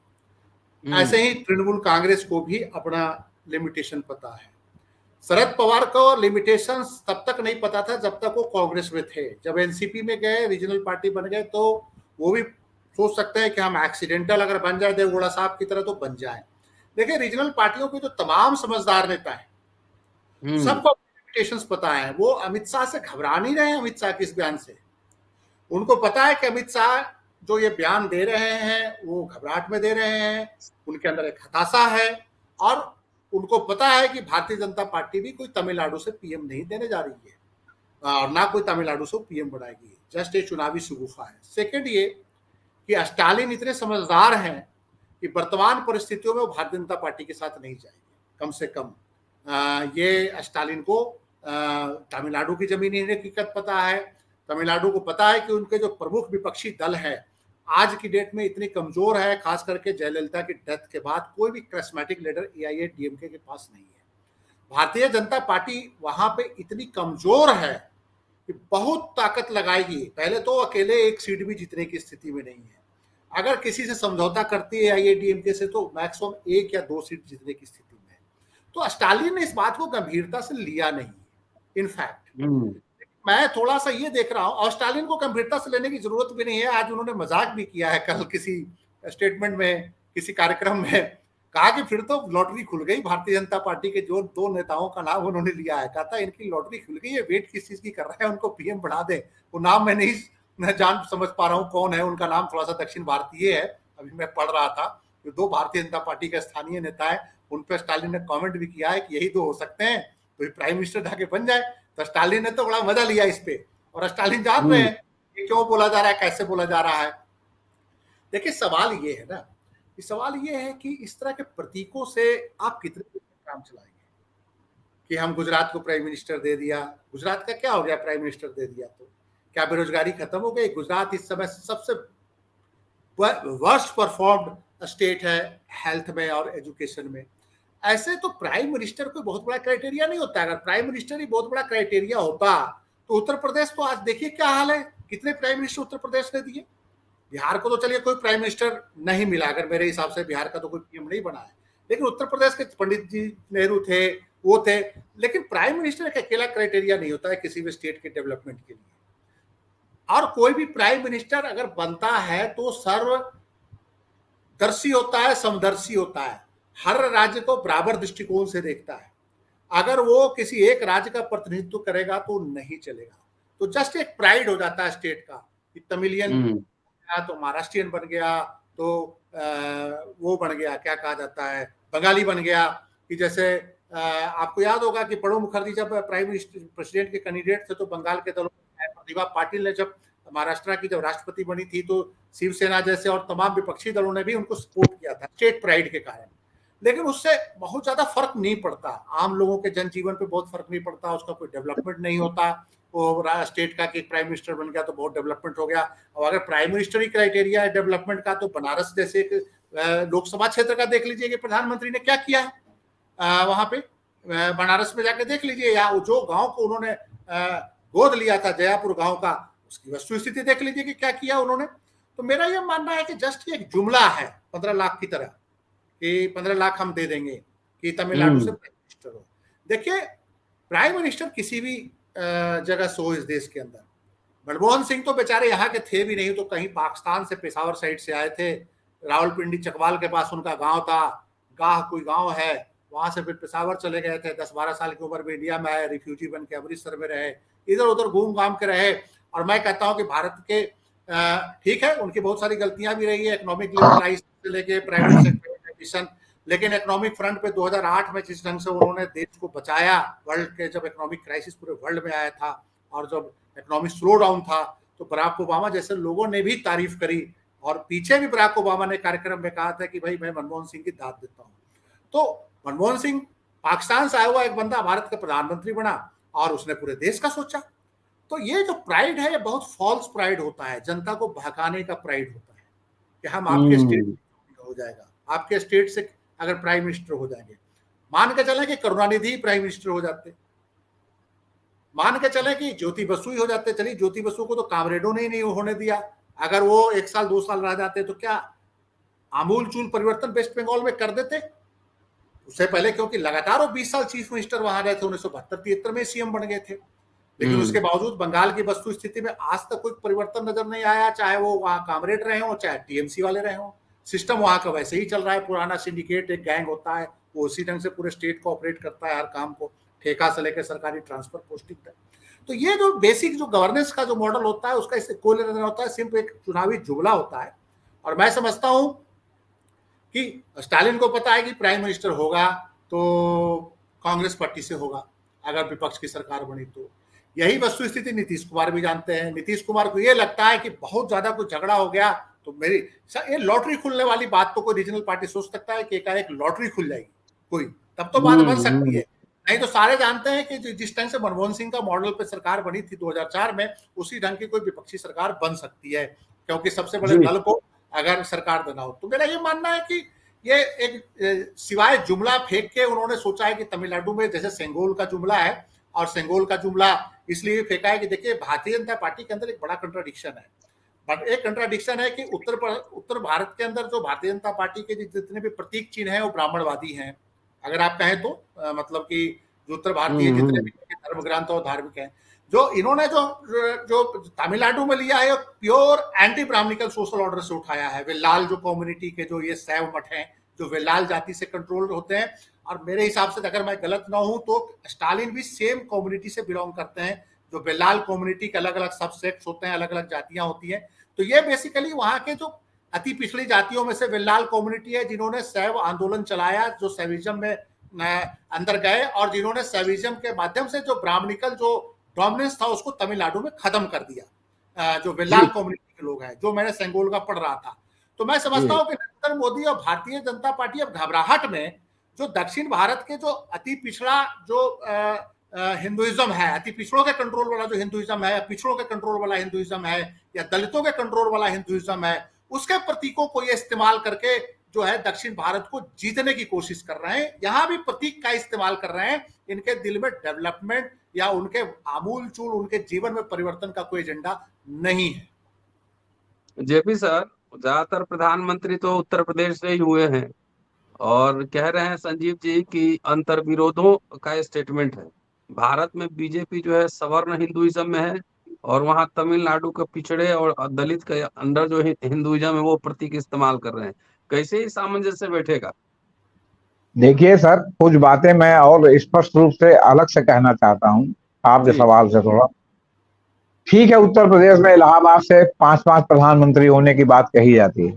A: ऐसे ही तृणमूल कांग्रेस को भी अपना लिमिटेशन पता है। शरद पवार को लिमिटेशन तब तक नहीं पता था जब तक वो कांग्रेस में थे। जब एनसीपी में गए, रीजनल पार्टी बन गए, तो वो भी सोच सकते हैं कि हम एक्सीडेंटल अगर बन जाए देवगौड़ा साहब की तरह तो बन जाए। देखिए, रीजनल पार्टियों के जो तमाम समझदार नेता हैं, सबको लिमिटेशंस पता है। वो अमित शाह से घबरा नहीं रहे हैं। अमित शाह के इस बयान से उनको पता है कि अमित शाह जो ये बयान दे रहे हैं वो घबराहट में दे रहे हैं, उनके अंदर एक हताशा है, और उनको पता है कि भारतीय जनता पार्टी भी कोई तमिलनाडु से पीएम नहीं देने जा रही है और ना कोई तमिलनाडु से पीएम बनाएगी। जस्ट एक चुनावी शगुफा है। सेकंड ये कि स्टालिन इतने समझदार हैं कि वर्तमान परिस्थितियों में वो भारतीय जनता पार्टी के साथ नहीं जाएंगे। कम से कम ये स्टालिन को तमिलनाडु की जमीनी हकीकत पता है। तमिलनाडु को पता है कि उनके जो प्रमुख विपक्षी दल है आज की डेट में इतनी कमजोर है, खास करके जयललिता की डेथ के बाद कोई भी करिस्मेटिक लीडर एआईएडीएमके के पास नहीं है। भारतीय जनता पार्टी वहां पे इतनी कमजोर है कि बहुत ताकत लगाएगी। पहले तो अकेले एक सीट भी जीतने की स्थिति में नहीं है। अगर किसी से समझौता करती है एआईएडीएमके से तो मैक्सिमम 1 या 2 सीट जीतने की स्थिति में है। तो स्टालिन ने इस बात को गंभीरता से लिया नहीं। इनफैक्ट मैं थोड़ा सा ये देख रहा हूं, और स्टालिन को गंभीरता से लेने की जरूरत भी नहीं है। आज उन्होंने मजाक भी किया है, कल किसी स्टेटमेंट में, किसी कार्यक्रम में कहा कि फिर तो लॉटरी खुल गई। भारतीय जनता पार्टी के जो 2 नेताओं का नाम उन्होंने लिया है, कहा था इनकी लॉटरी खुल गई है, वेट किस चीज की कर रहे हैं, उनको पीएम बढ़ा दे। वो नाम मैं नहीं जान समझ पा रहा हूँ कौन है, उनका नाम थोड़ा सा दक्षिण भारतीय है। अभी मैं पढ़ रहा था, जो 2 भारतीय जनता पार्टी के स्थानीय नेता है, उन पर स्टालिन ने कॉमेंट भी किया है कि यही 2 हो सकते हैं, तो प्राइम मिनिस्टर जाके बन जाए। तो स्टालिन ने तो बड़ा मजा लिया इस पे, और स्टालिन जान रहे हैं कि क्यों बोला जा रहा है, कैसे बोला जा रहा है। देखिए, सवाल ये है ना, सवाल ये है कि इस तरह के प्रतीकों से आप कितने काम चलाएंगे कि हम गुजरात को प्राइम मिनिस्टर दे दिया। गुजरात का क्या हो गया, प्राइम मिनिस्टर दे दिया तो क्या बेरोजगारी खत्म हो गई? गुजरात इस समय सबसे वर्स्ट परफॉर्म्ड स्टेट है हेल्थ में और एजुकेशन में। ऐसे तो प्राइम मिनिस्टर कोई बहुत बड़ा क्राइटेरिया नहीं होता। अगर प्राइम मिनिस्टर ही बहुत बड़ा क्राइटेरिया होता तो उत्तर प्रदेश तो आज देखिए क्या हाल है, कितने प्राइम मिनिस्टर उत्तर प्रदेश ने दिए। बिहार को तो चलिए कोई प्राइम मिनिस्टर नहीं मिला, अगर मेरे हिसाब से बिहार का तो कोई पीएम नहीं बना है, लेकिन उत्तर प्रदेश के पंडित जी नेहरू थे, वो थे। लेकिन प्राइम मिनिस्टर एक अकेला क्राइटेरिया नहीं होता है किसी भी स्टेट के डेवलपमेंट के लिए। और कोई भी प्राइम मिनिस्टर अगर बनता है तो सर्वदर्शी होता है, समदर्शी होता है, हर राज्य को बराबर दृष्टिकोण से देखता है। अगर वो किसी एक राज्य का प्रतिनिधित्व करेगा तो नहीं चलेगा। तो जस्ट एक प्राइड हो जाता है स्टेट का कि तमिलियन तो महाराष्ट्रियन बन गया, तो वो बन गया, क्या कहा जाता है, बंगाली बन गया। कि जैसे आपको याद होगा कि प्रणब मुखर्जी जब प्राइम मिनिस्टर प्रेसिडेंट के कैंडिडेट थे तो बंगाल के दलों, प्रतिभा पाटिल ने जब महाराष्ट्र की जब राष्ट्रपति बनी थी तो शिवसेना जैसे और तमाम विपक्षी दलों ने भी उनको सपोर्ट किया था स्टेट प्राइड के कारण। लेकिन उससे बहुत ज्यादा फर्क नहीं पड़ता, आम लोगों के जनजीवन पे बहुत फर्क नहीं पड़ता, उसका कोई डेवलपमेंट नहीं होता। वो स्टेट का कि प्राइम मिनिस्टर बन गया तो बहुत डेवलपमेंट हो गया। और अगर प्राइम मिनिस्टर ही क्राइटेरिया है डेवलपमेंट का, तो बनारस जैसे एक लोकसभा क्षेत्र का देख लीजिए कि प्रधानमंत्री ने क्या किया है वहां पे, बनारस में जाके देख लीजिए, या जो गांव को उन्होंने गोद लिया था, जयापुर गांव का, उसकी वस्तु स्थिति देख लीजिए कि क्या किया उन्होंने। तो मेरा यह मानना है कि जस्ट एक जुमला है 15 लाख की तरह, कि 15 लाख हम दे देंगे कि तमिलनाडु से प्राइम मिनिस्टर हो। देखिए, प्राइम मिनिस्टर किसी भी जगह से हो इस देश के अंदर, मनमोहन सिंह तो बेचारे यहाँ के थे भी नहीं, तो कहीं पाकिस्तान से, पेशावर साइड से आए थे, रावलपिंडी चकवाल के पास उनका गांव था, गाह कोई गांव है, वहां से फिर पेशावर चले गए थे, 10-12 साल की उम्र में इंडिया में आए, रिफ्यूजी बन के अमृतसर में रहे, इधर उधर घूम घाम के रहे। और मैं कहता हूं कि भारत के ठीक है, उनकी बहुत सारी गलतियां भी रही है, इकोनॉमिक लिबरलाइजेशन से लेके प्राइवेट सेक्टर, लेकिन इकोनॉमिक फ्रंट पे 2008 में जिस ढंग से उन्होंने देश को बचाया, वर्ल्ड के जब इकोनॉमिक क्राइसिस पूरे वर्ल्ड में आया था और जब इकोनॉमिक स्लो डाउन था, तो बराक ओबामा जैसे लोगों ने भी तारीफ करी। और पीछे भी बराक ओबामा ने कार्यक्रम में कहा था कि भाई मैं मनमोहन सिंह की दाद देता हूँ। तो मनमोहन सिंह पाकिस्तान से आया हुआ एक बंदा भारत का प्रधानमंत्री बना और उसने पूरे देश का सोचा। तो ये जो प्राइड है, ये बहुत फॉल्स प्राइड होता है, जनता को बहकाने का प्राइड होता है कि हम आपके स्टेट हो जाएगा, आपके स्टेट से अगर प्राइम मिनिस्टर हो जाएंगे। मान के चले कि करुणानिधि प्राइम मिनिस्टर हो जाते, मान के चले कि ज्योति बसु ही हो जाते, चलिए ज्योति बसु को तो कामरेडों ने ही नहीं होने दिया, अगर वो 1 साल 2 साल रह जाते तो क्या आमूल चूल परिवर्तन वेस्ट बंगाल में कर देते उससे पहले, क्योंकि लगातार वो 20 साल चीफ मिनिस्टर वहां रहे थे, 1972-73 में सीएम बन गए थे, लेकिन उसके बावजूद बंगाल की वस्तु स्थिति में आज तक कोई परिवर्तन नजर नहीं आया, चाहे वो वहां कामरेड रहे हो, चाहे टीएमसी वाले रहे हो। सिस्टम वहां का वैसे ही चल रहा है, पुराना सिंडिकेट, एक गैंग होता है, वो उसी ढंग से पूरे स्टेट को ऑपरेट करता है, हर काम को ठेका से लेकर सरकारी ट्रांसफर पोस्टिंग तक। तो ये जो बेसिक जो गवर्नेंस का जो मॉडल होता है उसका इससे कोई लेना देना होता है, सिर्फ एक चुनावी जुमला होता है। और मैं समझता हूं कि स्टालिन को पता है कि प्राइम मिनिस्टर होगा तो कांग्रेस पार्टी से होगा, अगर विपक्ष की सरकार बनी तो। यही वस्तु स्थिति नीतीश कुमार भी जानते हैं। नीतीश कुमार को ये लगता है कि बहुत ज्यादा कुछ झगड़ा हो गया तो मेरी ये लॉटरी खुलने वाली बात तो कोई रीजनल पार्टी सोच सकता है कि एकाएक लॉटरी खुल जाएगी कोई, तब तो बात बन सकती है। नहीं तो सारे जानते हैं कि जिस ढंग से मनमोहन सिंह का मॉडल पे सरकार बनी थी 2004 में, उसी ढंग की कोई विपक्षी सरकार बन सकती है, क्योंकि सबसे बड़े दल को अगर सरकार देना हो। तो मेरा ये मानना है कि ये एक सिवाय जुमला फेंक के उन्होंने सोचा है कि तमिलनाडु में जैसे सेंगोल का जुमला है, और सेंगोल का जुमला इसलिए फेंका है कि देखिए भारतीय जनता पार्टी के अंदर एक बड़ा कंट्राडिक्शन है। बट एक कंट्राडिक्शन है कि उत्तर भारत के अंदर जो भारतीय जनता पार्टी के जितने भी प्रतीक चिन्ह हैं वो ब्राह्मणवादी हैं, अगर आप कहें तो, मतलब कि जो उत्तर भारतीय जितने भी धर्म ग्रंथ और धार्मिक हैं। जो इन्होंने जो तमिलनाडु में लिया है pure anti Brahmanical social order से उठाया है। वेल्लाल जो कम्युनिटी के जो ये शैव मठ हैं, जो वेल्लाल जाति से कंट्रोल होते हैं, और मेरे हिसाब से अगर मैं गलत ना हूं तो स्टालिन भी सेम कम्युनिटी से बिलोंग करते हैं। जो वेल्लाल कम्युनिटी के अलग अलग सब सेक्ट्स होते हैं, अलग अलग जातियां होती हैं। तो ये बेसिकली वहां के जो अति पिछड़ी जातियों में से वेल्लाल कम्युनिटी है, जिन्होंने शैव आंदोलन चलाया, जो शैविज्म में अंदर गए, और जिन्होंने शैविज्म के माध्यम से जो ब्राह्मणिकल जो डोमिनेंस था उसको तमिलनाडु में खत्म कर दिया। जो वेल्लाल कम्युनिटी के लोग हैं, जो मैंने सेंगोल का पढ़ रहा था। तो मैं समझता हूं कि नरेंद्र मोदी और भारतीय जनता पार्टी अब घबराहट में जो दक्षिण भारत के जो अति पिछड़ा जो हिंदुइज्म है, अति पिछड़ों के कंट्रोल वाला जो हिंदुइज्म है, पिछड़ों के कंट्रोल वाला हिंदुइज्म है, या दलितों के कंट्रोल वाला हिंदुइज्म है, उसके प्रतीकों को ये इस्तेमाल करके जो है दक्षिण भारत को जीतने की कोशिश कर रहे हैं। यहां भी प्रतीक का इस्तेमाल कर रहे हैं। इनके दिल में डेवलपमेंट या उनके आमूल चूल उनके जीवन में परिवर्तन का कोई एजेंडा नहीं है।
C: जेपी सर, ज्यादातर प्रधानमंत्री तो उत्तर प्रदेश से ही हुए हैं, और कह रहे हैं संजीव जी कि अंतर्विरोधों का स्टेटमेंट है। भारत में बीजेपी जो है सवर्ण हिंदुइज्म में है, और वहां तमिलनाडु के पिछड़े और दलित के अंदर जो हिंदुइज्म है वो प्रतीक इस्तेमाल कर रहे हैं। कैसे ही सामंजस्य बैठेगा?
B: देखिए सर, कुछ बातें मैं और स्पष्ट रूप से अलग से कहना चाहता हूं आपके सवाल से थोड़ा। ठीक है, उत्तर प्रदेश में इलाहाबाद से 5 प्रधानमंत्री होने की बात कही जाती है।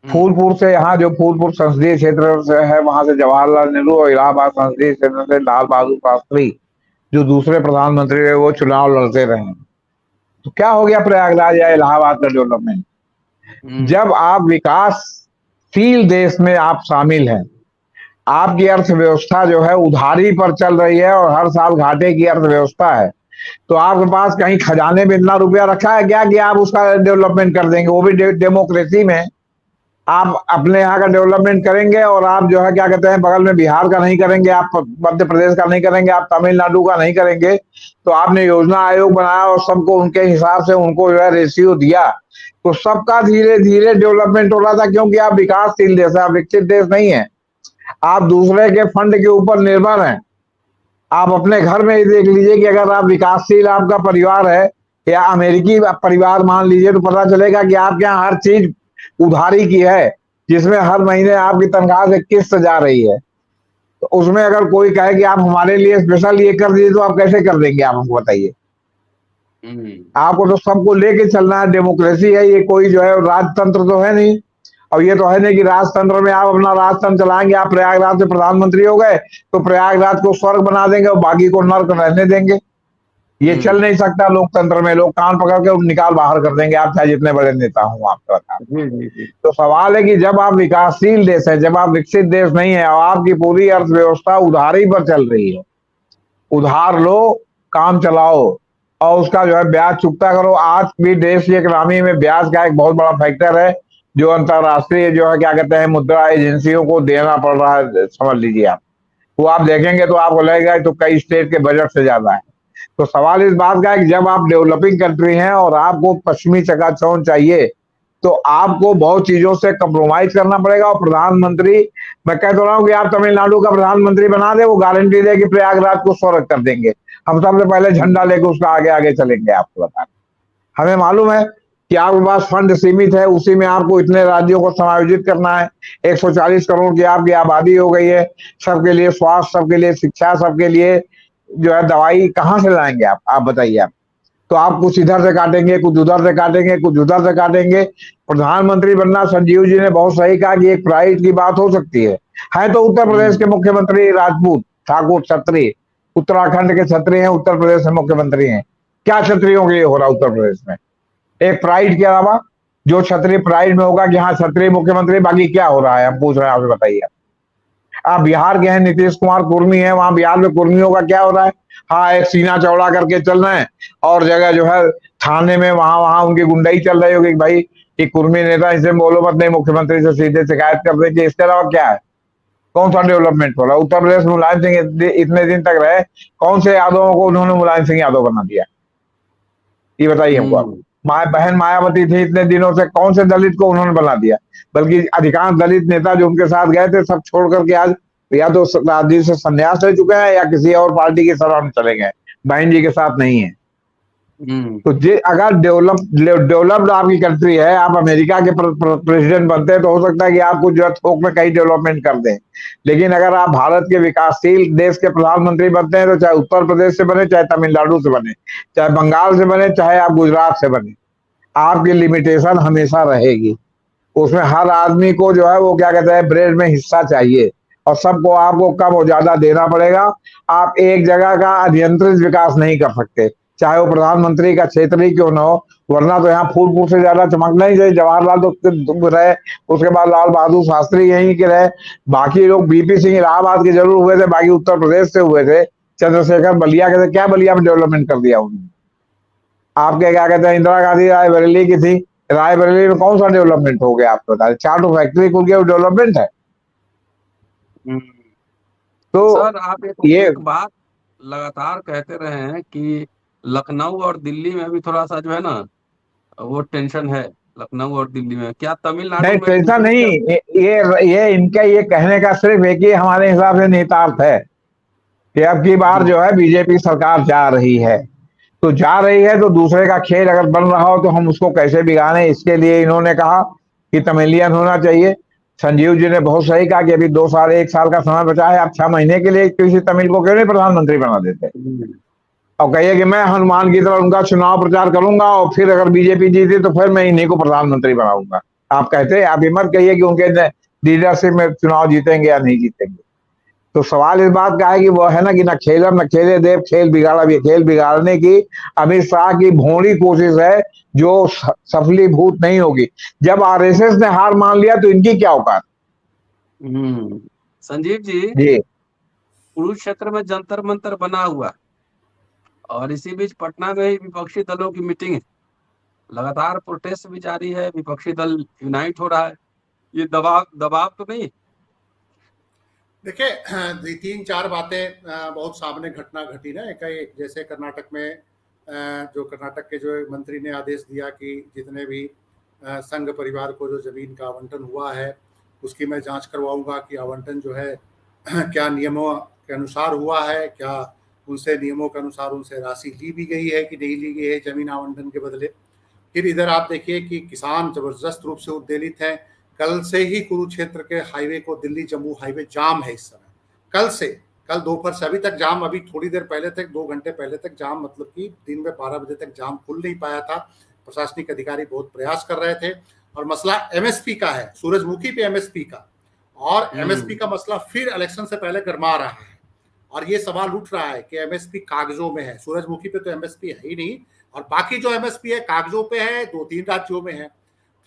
B: फूलपुर से, यहाँ जो फूलपुर संसदीय क्षेत्र से है, वहां से जवाहरलाल नेहरू, और इलाहाबाद संसदीय क्षेत्र से लाल बहादुर शास्त्री जो दूसरे प्रधानमंत्री रहे वो चुनाव लड़ते रहे। तो क्या हो गया प्रयागराज या इलाहाबाद का डेवलपमेंट? जब आप विकासशील देश में आप शामिल हैं, आपकी अर्थव्यवस्था जो है उधारी पर चल रही है और हर साल घाटे की अर्थव्यवस्था है, तो आपके पास कहीं खजाने में इतना रुपया रखा है क्या कि आप उसका डेवलपमेंट कर देंगे? वो भी डेमोक्रेसी में आप अपने यहाँ का डेवलपमेंट करेंगे, और आप जो है क्या कहते हैं, बगल में बिहार का नहीं करेंगे, आप मध्य प्रदेश का नहीं करेंगे, आप तमिलनाडु का नहीं करेंगे। तो आपने योजना आयोग बनाया और सबको उनके हिसाब से उनको जो है रेशियो दिया, तो सबका धीरे धीरे डेवलपमेंट हो रहा था, क्योंकि आप विकासशील देश है, आप विकसित देश नहीं है। आप दूसरे के फंड के ऊपर निर्भर हैं। आप अपने घर में ही देख लीजिए कि अगर आप विकासशील आपका परिवार है या अमेरिकी परिवार मान लीजिए, तो पता चलेगा कि आपके यहाँ हर चीज उधारी की है, जिसमें हर महीने आपकी तनख्वाह से किस्त जा रही है। तो उसमें अगर कोई कहे कि आप हमारे लिए स्पेशल ये कर दीजिए, तो आप कैसे कर देंगे? आप हमको बताइए। आपको तो सबको लेके चलना है। डेमोक्रेसी है ये, कोई जो है राजतंत्र तो है नहीं। और ये तो है नहीं कि राजतंत्र में आप अपना राजतंत्र चलाएंगे, आप प्रयागराज से प्रधानमंत्री हो गए तो प्रयागराज को स्वर्ग बना देंगे और बाकी को नर्क रहने देंगे। ये चल नहीं सकता लोकतंत्र में। लोग कान पकड़ के निकाल बाहर कर देंगे, आप चाहे जितने बड़े नेता हो आपका। तो सवाल है कि जब आप विकासशील देश है, जब आप विकसित देश नहीं है, और आपकी पूरी अर्थव्यवस्था उधारी पर चल रही है, उधार लो, काम चलाओ, और उसका जो है ब्याज चुकता करो। आज भी देश की इकोनॉमी में ब्याज का एक बहुत बड़ा फैक्टर है, जो अंतरराष्ट्रीय जो है क्या कहते हैं मुद्रा एजेंसियों को देना पड़ रहा है, समझ लीजिए आप। वो आप देखेंगे तो आपको लगेगा तो कई स्टेट के बजट से ज्यादा है। तो सवाल इस बात का है कि जब आप डेवलपिंग कंट्री हैं और आपको पश्चिमी चकाचौंध चाहिए, तो आपको बहुत चीजों से कंप्रोमाइज करना पड़ेगा। और प्रधानमंत्री, मैं कह तो रहा हूँ कि आप तमिलनाडु का प्रधानमंत्री बना दे, वो गारंटी दे कि प्रयागराज को स्वर्ग कर देंगे। हम सबसे पहले झंडा लेके उसका आगे आगे चलेंगे। आपको बता, हमें मालूम है कि आपके पास फंड सीमित है, उसी में आपको इतने राज्यों को समायोजित करना है। 140 करोड़ की आपकी आबादी हो गई है, सबके लिए स्वास्थ्य, सबके लिए शिक्षा, सबके लिए जो है दवाई कहाँ से लाएंगे आप बताइए। आप तो आप कुछ इधर से काटेंगे, कुछ उधर से काटेंगे, कुछ उधर से काटेंगे। प्रधानमंत्री बनना, संजीव जी ने बहुत सही कहा कि एक प्राइड की बात हो सकती है तो उत्तर प्रदेश के मुख्यमंत्री राजपूत ठाकुर क्षत्रिय, उत्तराखंड के क्षत्रिय हैं, उत्तर प्रदेश के मुख्यमंत्री हैं। क्या क्षत्रियों के लिए हो रहा उत्तर प्रदेश में? एक प्राइड के अलावा जो क्षत्रिय प्राइड में होगा कि हाँ क्षत्रिय मुख्यमंत्री, बाकी क्या हो रहा है हम पूछ रहे हैं आपसे, बताइए। आप बिहार के हैं, नीतीश कुमार कुर्मी है, वहां बिहार में कुर्मियों का क्या हो रहा है? हाँ, एक सीना चौड़ा करके चल रहे हैं और जगह जो है थाने में वहां वहां उनकी गुंडाई चल रही होगी, भाई ये कुर्मी नेता, इसे बोलो मत, नहीं मुख्यमंत्री से सीधे शिकायत कर देंगे। इसके अलावा क्या है? कौन सा डेवलपमेंट हो रहा है? उत्तर प्रदेश में मुलायम सिंह इतने दिन तक रहे, कौन से यादवों को उन्होंने मुलायम सिंह यादव बना दिया? ये बताइए हमको आप। बहन मायावती थी इतने दिनों से, कौन से दलित को उन्होंने बना दिया? बल्कि अधिकांश दलित नेता जो उनके साथ गए थे सब छोड़ करके आज या तो राजनीति से संन्यास ले चुके हैं या किसी और पार्टी की शरण में चले गए, बहन जी के साथ नहीं है। तो अगर डेवलप्ड आपकी कंट्री है, आप अमेरिका के प्रेसिडेंट बनते हैं तो हो सकता है कि आपको जो है थोक में कई डेवलपमेंट कर दें। लेकिन अगर आप भारत के विकासशील देश के प्रधानमंत्री बनते हैं तो चाहे उत्तर प्रदेश से बने, चाहे तमिलनाडु से बने, चाहे बंगाल से बने, चाहे आप गुजरात से बने, आपकी लिमिटेशन हमेशा रहेगी। उसमें हर आदमी को जो है वो क्या कहते हैं, ब्रेड में हिस्सा चाहिए और सबको आपको कम और ज्यादा देना पड़ेगा। आप एक जगह का अनियंत्रित विकास नहीं कर सकते, चाहे वो प्रधानमंत्री का क्षेत्र ही क्यों न हो, वरना तो यहाँ फूलपुर से ज्यादा चमकना ही चाहिए। जवाहरलाल तो रहे, उसके बाद लाल बहादुर शास्त्री यहीं के रहे, बाकी लोग बीपी सिंह इलाहाबाद के जरूर हुए थे, बाकी उत्तर प्रदेश से हुए थे। चंद्रशेखर बलिया के थे, क्या बलिया में डेवलपमेंट कर दिया उन्होंने? आपके क्या कहते हैं, इंदिरा गांधी रायबरेली की थी, रायबरेली में कौन सा डेवलपमेंट हो गया? आप बता, 4 फैक्ट्री खुल गया, डेवलपमेंट है?
C: तो सर आप एक बात लगातार कहते रहे हैं कि लखनऊ और दिल्ली में भी थोड़ा सा जो है ना वो टेंशन है, लखनऊ और दिल्ली में। क्या तमिलनाडु
B: नहीं
C: में
B: टेंशन नहीं, ये इनका ये कहने का सिर्फ एक ही हमारे हिसाब से निहितार्थ है कि अब की बार जो है बीजेपी सरकार जा रही है, तो जा रही है तो दूसरे का खेल अगर बन रहा हो तो हम उसको कैसे बिगाड़ें, इसके लिए इन्होंने कहा कि तमिलियन होना चाहिए। संजीव जी ने बहुत सही कहा कि अभी 2 साल 1 साल का समय बचा है, आप 6 महीने के लिए किसी तमिल को क्यों नहीं प्रधानमंत्री बना देते और कहिए कि मैं हनुमान की तरह उनका चुनाव प्रचार करूंगा और फिर अगर बीजेपी जीती तो फिर मैं इन्हीं को प्रधानमंत्री बनाऊंगा। आप कहते हैं, आप ये मत कहिए कि उनके लीडरशिप में चुनाव जीतेंगे या नहीं जीतेंगे। तो सवाल इस बात का है कि वो है ना कि न खेलम न खेले देव, खेल बिगाड़ा भी। खेल बिगाड़ने की अमित शाह की भोली कोशिश है जो सफलीभूत नहीं होगी। जब आरएसएस ने हार मान लिया तो इनकी क्या औकात?
C: संजीव जी, कुरुक्षेत्र में जंतर मंतर बना हुआ और इसी बीच पटना में ही विपक्षी दलों की मीटिंग है, लगातार प्रोटेस्ट भी जारी है, विपक्षी दल यूनाइट हो रहा है। ये दबाव तो नहीं?
A: देखिए 3-4 बातें बहुत सामने घटना घटी ना। एक जैसे कर्नाटक में जो कर्नाटक के जो मंत्री ने आदेश दिया कि जितने भी संघ परिवार को जो जमीन का आवंटन हुआ है उसकी मैं जांच करवाऊंगा कि आवंटन जो है क्या नियमों के अनुसार हुआ है, क्या उनसे नियमों के अनुसार उनसे राशि ली भी गई है कि नहीं ली गई है जमीन आवंटन के बदले। फिर इधर आप देखिए कि किसान जबरदस्त रूप से उत्तेजित हैं। कल से ही कुरुक्षेत्र के हाईवे को, दिल्ली जम्मू हाईवे जाम है इस समय, कल से, कल दोपहर से अभी तक जाम, अभी थोड़ी देर पहले तक 2 घंटे पहले तक जाम, मतलब कि दिन में 12 बजे तक जाम खुल नहीं पाया था। प्रशासनिक अधिकारी बहुत प्रयास कर रहे थे और मसला एमएसपी का है, सूरजमुखी पे एमएसपी का, और एमएसपी का मसला फिर इलेक्शन से पहले गर्मा रहा है और ये सवाल उठ रहा है कि एमएसपी कागजों में है, सूरजमुखी पे तो एमएसपी है ही नहीं और बाकी जो एमएसपी है कागजों पे है, 2-3 राज्यों में है।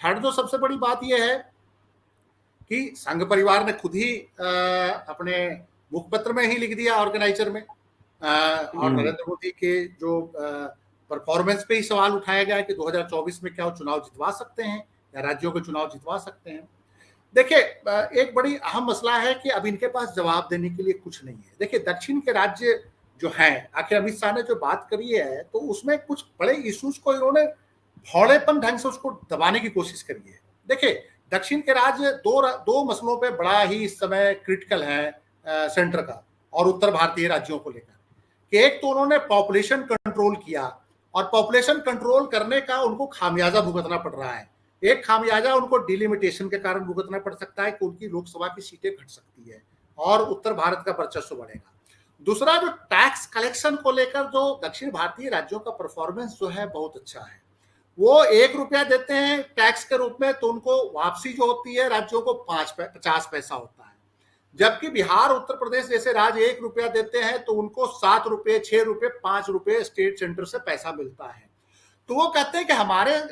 A: थर्ड जो सबसे बड़ी बात यह है कि संघ परिवार ने खुद ही अपने मुखपत्र में ही लिख दिया ऑर्गेनाइजर में और नरेंद्र मोदी के जो परफॉर्मेंस पे ही सवाल उठाया गया है कि 2024 में क्या वो चुनाव जितवा सकते हैं या राज्यों के चुनाव जितवा सकते हैं। देखिए एक बड़ी अहम मसला है कि अब इनके पास जवाब देने के लिए कुछ नहीं है। देखिए दक्षिण के राज्य जो हैं, आखिर अमित शाह ने जो बात करी है तो उसमें कुछ बड़े इश्यूज को इन्होंने भौड़ेपन ढंग से उसको दबाने की कोशिश करिए। देखिए, दक्षिण के राज्य दो मसलों पे बड़ा ही इस समय क्रिटिकल है सेंटर का और उत्तर भारतीय राज्यों को लेकर कि एक तो उन्होंने पॉपुलेशन कंट्रोल किया और पॉपुलेशन कंट्रोल करने का उनको खामियाजा भुगतना पड़ रहा है। एक खामियाजा उनको डिलिमिटेशन के कारण भुगतना पड़ सकता है कि उनकी लोकसभा की सीटें घट सकती है और उत्तर भारत का वर्चस्व बढ़ेगा। दूसरा, जो टैक्स कलेक्शन को लेकर जो दक्षिण भारतीय राज्यों का परफॉर्मेंस जो है बहुत अच्छा है। वो 1 रुपया देते हैं टैक्स के रूप में तो उनको वापसी जो होती है राज्यों को 50 पैसा होता है, जबकि बिहार उत्तर प्रदेश जैसे राज्य 1 रुपया देते हैं तो उनको 7 रुपये 6 रुपये 5 रुपये स्टेट सेंटर से पैसा मिलता है। तो वो कहते हैं कि हमारे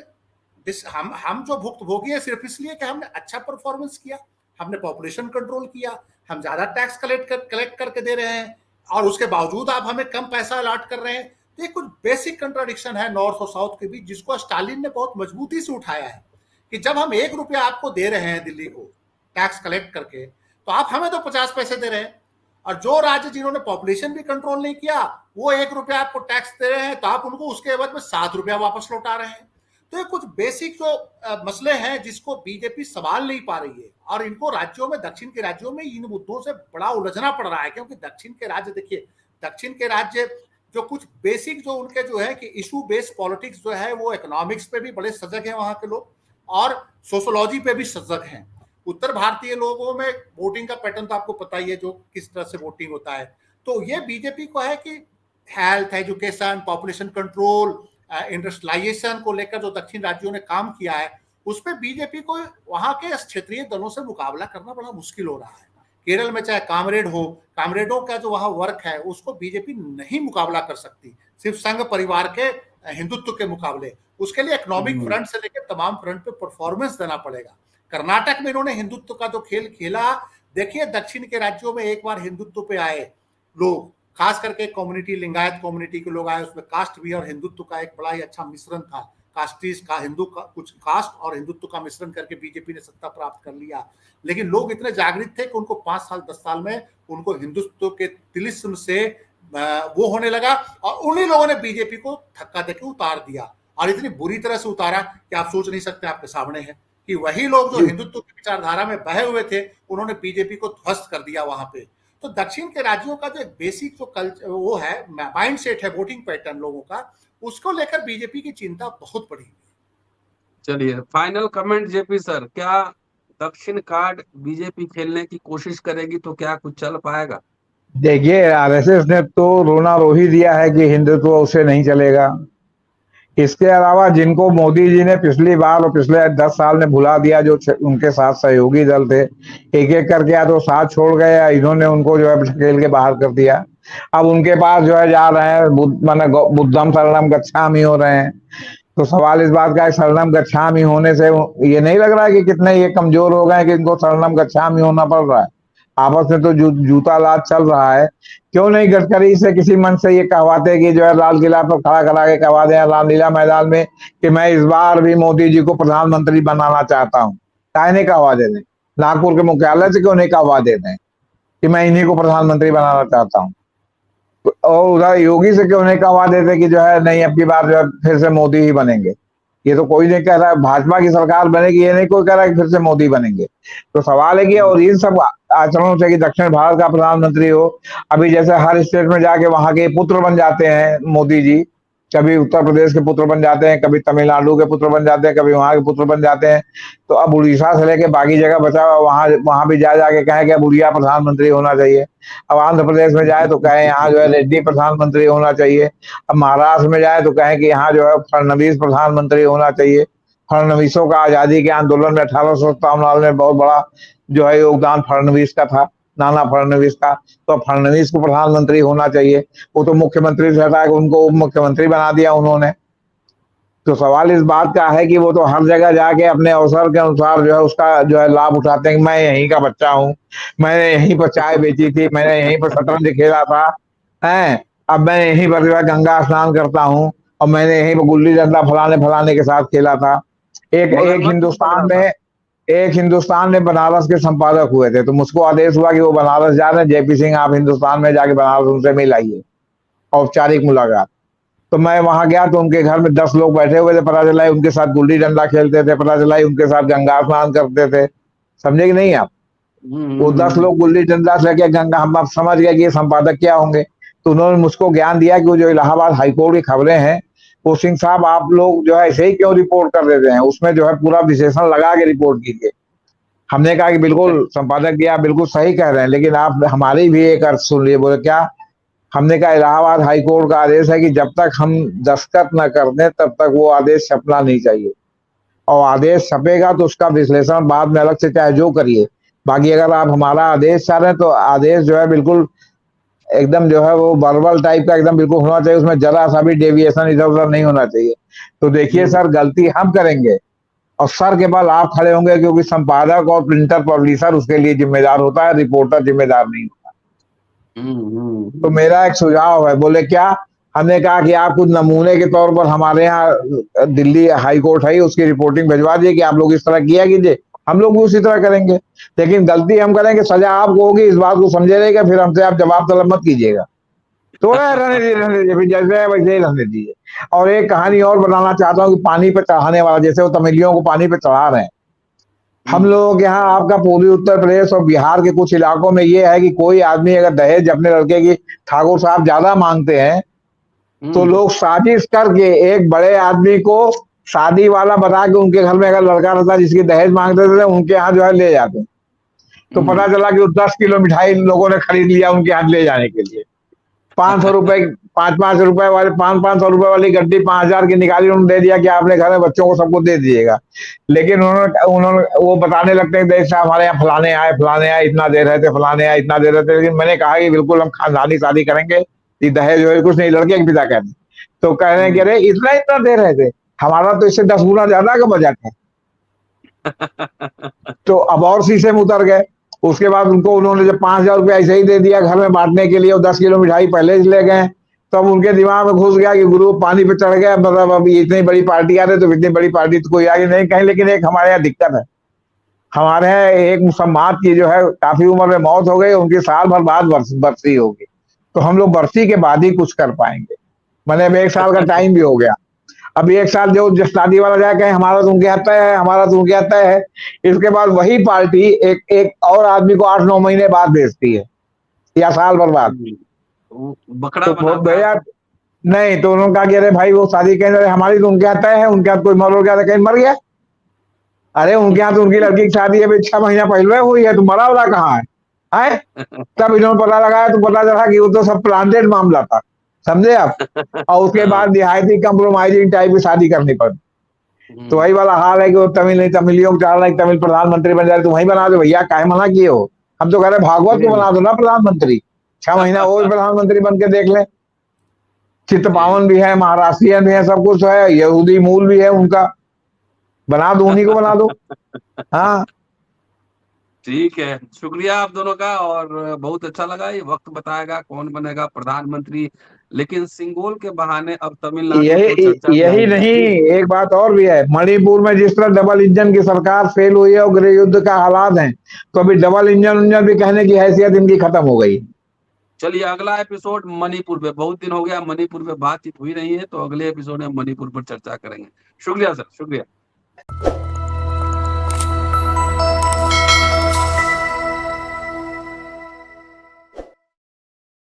A: हम जो भुक्तभोगी है सिर्फ इसलिए कि हमने अच्छा परफॉर्मेंस किया, हमने पॉपुलेशन कंट्रोल किया, हम ज्यादा टैक्स कलेक्ट करके दे रहे हैं और उसके बावजूद आप हमें कम पैसा अलॉट कर रहे हैं। तो ये कुछ बेसिक कंट्राडिक्शन है नॉर्थ और साउथ के बीच, जिसको स्टालिन ने बहुत मजबूती से उठाया है कि जब हम 1 रुपया आपको दे रहे हैं दिल्ली को टैक्स कलेक्ट करके तो आप हमें तो 50 पैसे दे रहे हैं, और जो राज्य जिन्होंने पॉपुलेशन भी कंट्रोल नहीं किया वो 1 रुपया आपको टैक्स दे रहे हैं तो आप उनको उसके एवज में 7 रुपया वापस लौटा रहे हैं। तो ये कुछ बेसिक जो मसले हैं जिसको बीजेपी संभाल नहीं पा रही है और इनको राज्यों में, दक्षिण के राज्यों में इन मुद्दों से बड़ा उलझना पड़ रहा है, क्योंकि दक्षिण के राज्य, देखिए दक्षिण के राज्य जो कुछ बेसिक जो उनके जो है कि इशू बेस्ड पॉलिटिक्स जो है वो इकोनॉमिक्स पे भी बड़े सजग हैं वहां के लोग और सोशोलॉजी पे भी सजग हैं। उत्तर भारतीय लोगों में वोटिंग का पैटर्न तो आपको पता ही है जो किस तरह से वोटिंग होता है। तो ये बीजेपी को है कि health, education, population control, industrialisation को लेकर जो दक्षिण राज्यों ने काम किया है उस पर बीजेपी को वहां के क्षेत्रीय दलों से मुकाबला करना बड़ा मुश्किल हो रहा है। केरल में चाहे कामरेड हो, कामरेडों का जो वहां वर्क है उसको बीजेपी नहीं मुकाबला कर सकती, सिर्फ संघ परिवार के हिंदुत्व के मुकाबले। उसके लिए इकोनॉमिक फ्रंट से लेकर तमाम फ्रंट पे परफॉर्मेंस देना पड़ेगा। कर्नाटक में इन्होंने हिंदुत्व का जो खेल खेला, देखिए दक्षिण के राज्यों में एक बार हिंदुत्व पे आए लोग, खास करके कम्युनिटी, लिंगायत कम्युनिटी के लोग आए, उसमें कास्ट भी और हिंदुत्व का एक बड़ा ही अच्छा मिश्रण था। कास्टीज का, हिंदू का, कुछ कास्ट और हिंदुत्व का मिश्रण करके बीजेपी ने सत्ता प्राप्त कर लिया। लेकिन लोग इतने जागृत थे कि उनको 5 साल 10 साल में उनको हिंदुत्व के तिलिस्म से वो होने लगा और उन्हीं लोगों ने बीजेपी को धक्का देके उतार दिया और इतनी बुरी तरह से उतारा कि आप सोच नहीं सकते, आपके सामने है कि वही लोग जो हिंदुत्व की विचारधारा में बहे हुए थे उन्होंने बीजेपी को ध्वस्त कर दिया वहां पे। तो दक्षिण के राज्यों का जो एक बेसिक जो कल्चर वो है, माइंड सेट है, वोटिंग पैटर्न लोगों का, उसको लेकर बीजेपी की चिंता बहुत बड़ी है।
C: चलिए, फाइनल कमेंट जेपी सर, क्या दक्षिण कार्ड बीजेपी खेलने की कोशिश करेगी तो क्या कुछ चल पाएगा?
B: देखिए, आरएसएस ने तो रोना रो ही दिया है कि हिंदुत्व उसे नहीं चलेगा। इसके अलावा जिनको मोदी जी ने पिछली बार और पिछले 10 साल में भुला दिया, जो उनके साथ सहयोगी दल थे, एक एक करके या तो साथ छोड़ गए या इन्होंने उनको जो है खेल के बाहर कर दिया। अब उनके पास जो है जा रहे हैं, बुद्धम शरणम गच्छामि हो रहे हैं। तो सवाल इस बात का है, शरणम गच्छामि होने से ये नहीं लग रहा है कि कितने ये कमजोर हो गए कि इनको शरणम गच्छामि होना पड़ रहा है। आपस में तो जूता लात चल रहा है। क्यों नहीं गडकरी से किसी मन से ये कहवाते कि जो है लाल किला पर खड़ा करा के कहवा दें रामलीला मैदान में कि मैं इस बार भी मोदी जी को प्रधानमंत्री बनाना चाहता हूँ। काहे नहीं कहवा देते? नागपुर के मुख्यालय से क्यों नहीं कहवा देते हैं कि मैं इन्हीं को प्रधानमंत्री बनाना चाहता हूँ? और उधर योगी से क्यों नहीं कहवा देते कि जो है नहीं, अब की बार जो है फिर से मोदी ही बनेंगे? ये तो कोई नहीं कह रहा है भाजपा की सरकार बनेगी, ये नहीं कोई कह रहा है कि फिर से मोदी बनेंगे। तो सवाल है कि और इन सब आचरणों से कि दक्षिण भारत का प्रधानमंत्री हो, अभी जैसे हर स्टेट में जाके वहां के पुत्र बन जाते हैं मोदी जी, कभी उत्तर प्रदेश के पुत्र बन जाते हैं, कभी तमिलनाडु के पुत्र बन जाते हैं, कभी वहां के पुत्र बन जाते हैं। तो अब उड़ीसा से लेके बाकी जगह बचा हुआ वहां भी जाके कहें कि अब उड़िया प्रधानमंत्री होना चाहिए। अब आंध्र प्रदेश में जाए तो कहें यहाँ जो है रेड्डी प्रधानमंत्री होना चाहिए। अब महाराष्ट्र में जाए तो कहें कि यहाँ जो है फडणवीस प्रधानमंत्री होना चाहिए। फडणवीसों का आजादी के आंदोलन में 1857 में बहुत बड़ा जो है योगदान फडणवीस का था, नाना फडणवीस का। तो फडणवीस को प्रधानमंत्री होना चाहिए। वो तो मुख्यमंत्री से हटा के उनको उप मुख्यमंत्री बना दिया उन्होंने। तो सवाल इस बात का है कि वो तो हर जगह जाके अपने अवसर के अनुसार जो है उसका जो है लाभ उठाते हैं कि मैं यहीं का बच्चा हूँ, मैंने यहीं पर चाय बेची थी, मैंने यहीं पर शतरंज खेला था, है अब मैं यहीं पर जो है गंगा स्नान करता हूँ और मैंने यहीं पर गुल्ली डंडा फलाने के साथ खेला था। एक हिंदुस्तान में बनारस के संपादक हुए थे, तो मुझको आदेश हुआ कि वो बनारस जा रहे हैं, जेपी सिंह आप हिंदुस्तान में जाके बनारस उनसे मिलाइए, औपचारिक मुलाकात। तो मैं वहां गया तो उनके घर में 10 लोग बैठे हुए थे, पता चला उनके साथ गुल्ली डंडा खेलते थे, पता चला उनके साथ गंगा स्नान करते थे। समझे कि नहीं आप? वो 10 लोग गुल्ली डंडा से लेके गंगा, हम आप समझ गए कि ये संपादक क्या होंगे। तो उन्होंने मुझको ज्ञान दिया कि वो जो इलाहाबाद हाईकोर्ट की खबरें हैं, वो सिंह साहब आप लोग जो है ऐसे ही क्यों रिपोर्ट कर देते हैं, उसमें जो है पूरा विशेषण लगा के रिपोर्ट कीजिए। हमने कहा कि बिल्कुल संपादक जी आप बिल्कुल सही कह रहे हैं, लेकिन आप हमारी भी एक अर्थ सुन लिए। बोले क्या? हमने कहा इलाहाबाद हाईकोर्ट का आदेश है कि जब तक हम दस्तखत न कर दें तब तक वो आदेश छपना नहीं चाहिए, और आदेश छपेगा तो उसका विश्लेषण बाद में अलग से चाहे जो करिए। बाकी अगर आप हमारा आदेश चाह रहे हैं तो आदेश जो है बिल्कुल एकदम जो है वो वर्बल टाइप का एकदम बिल्कुल होना चाहिए, उसमें जरा सा भी डेविएशन इधर उधर नहीं होना चाहिए। तो देखिए सर, गलती हम करेंगे और सर के बल आप खड़े होंगे, क्योंकि संपादक और प्रिंटर पब्लिशर उसके लिए जिम्मेदार होता है, रिपोर्टर जिम्मेदार नहीं होता। तो मेरा एक सुझाव है। बोले क्या? हमने कहा कि आप कुछ नमूने के तौर पर हमारे यहाँ दिल्ली हाई कोर्ट है, उसकी रिपोर्टिंग भिजवा दिए कि आप लोग इस तरह किया कीजिए, हम लोग भी उसी तरह करेंगे। लेकिन गलती हम करेंगे, सजा आपको होगी, इस बात को समझे रहेगा, फिर हमसे आप जवाब तलब मत कीजिएगा। तो रहने दीजिए, फिर जैसे है वैसे ही रहने दीजिए। और एक कहानी और बनाना चाहता हूँ कि पानी पे चढ़ाने वाला, जैसे वो तमिलियों को पानी पे चढ़ा रहे हैं, हम लोगों के यहाँ आपका पूर्वी उत्तर प्रदेश और बिहार के कुछ इलाकों में ये है कि कोई आदमी अगर दहेज अपने लड़के की ठाकुर साहब ज्यादा मांगते हैं तो लोग साजिश करके एक बड़े आदमी को शादी वाला बता के उनके घर में अगर लड़का रहता जिसकी दहेज मांगते थे उनके यहाँ जो है ले जाते। तो पता चला कि 10 किलो मिठाई लोगों ने खरीद लिया उनके यहाँ ले जाने के लिए। 500 रुपए, 500 रुपए वाले, 500 रुपए वाली गड्डी 5000 की निकाली, उन्होंने दे दिया कि आपने घर में बच्चों को सबको दे दीजिएगा। लेकिन उन्होंने वो बताने लगते हैं देख साहब हमारे यहाँ फलाने आए इतना दे रहे थे, फलाने आए इतना दे रहे थे। लेकिन मैंने कहा कि बिल्कुल हम खानदानी शादी करेंगे, ये दहेज वहेज कुछ नहीं, लड़के के पिता कहते। तो कह रहे हैं कि अरे इतना इतना दे रहे थे, हमारा तो इससे 10 गुना ज्यादा का बजट है। तो अब और शीशे में उतर गए। उसके बाद उनको उन्होंने जब 5000 रुपया ऐसे ही दे दिया घर में बांटने के लिए, और 10 किलो मिठाई पहले ही ले गए, तब उनके दिमाग में घुस गया कि गुरु पानी पे चढ़ गया, मतलब अब इतनी बड़ी पार्टी आ रही तो इतनी बड़ी पार्टी तो कोई आगे नहीं कहीं। लेकिन एक हमारे यहाँ दिक्कत है, हमारे यहाँ एक मुसम्मात की जो है काफी उम्र में मौत हो गई, उनकी साल भर बाद बरसी होगी, तो हम लोग बरसी के बाद ही कुछ कर पाएंगे। मैंने अब 1 साल का टाइम भी हो गया। अब 1 साल जो शादी वाला जाके हमारा तो उनके यहाँ तय है, हमारा तो उनके यहाँ तय है। इसके बाद वही पार्टी एक और आदमी को 8-9 महीने बाद भेजती है या साल भर बाद।
C: बकरा
B: तो बहुत बढ़िया। नहीं तो उन्होंने कहा कि अरे भाई वो शादी कहीं हमारी तो उनके यहाँ तय है, उनके यहाँ कोई मर हो गया था, कहीं मर गया। अरे उनके यहाँ तो उनकी लड़की की शादी अभी 6 महीना पहले हुई है, तो मरा वाला कहाँ है? तब इन्होंने पता लगाया तो पता चला कि वो तो सब प्लांटेड मामला था। समझे आप? और उसके बाद निहायती कंप्रोमाइजिंग टाइप की शादी करनी पड़ी। तो वही वाला हाल है कि वो तमिलियों को चाह रहा है तमिल प्रधानमंत्री बन जाए, तो वही बना दो भैया, काहे मना किए हो? हम तो कह रहे भागवत को बना दो ना प्रधानमंत्री, 6 महीना वो प्रधानमंत्री बन के देख ले। चित्तपावन भी है, महाराष्ट्रियन भी है, सब कुछ है, यहूदी मूल भी है उनका, बना दो, उन्हीं को बना दो। हाँ
C: ठीक है, शुक्रिया आप दोनों का, और बहुत अच्छा लगा। ये वक्त बताएगा कौन बनेगा प्रधानमंत्री, लेकिन सिंगोल के बहाने अब तमिलनाडु तो
B: यही नहीं, एक बात और भी है। मणिपुर में जिस तरह डबल इंजन की सरकार फेल हुई है और गृह युद्ध का हालात है, तो अभी डबल इंजन भी कहने की हैसियत इनकी खत्म हो गई।
C: चलिए अगला एपिसोड मणिपुर पे, बहुत दिन हो गया मणिपुर पे बातचीत हुई नहीं है, तो अगले एपिसोड में मणिपुर पर चर्चा करेंगे। शुक्रिया सर, शुक्रिया।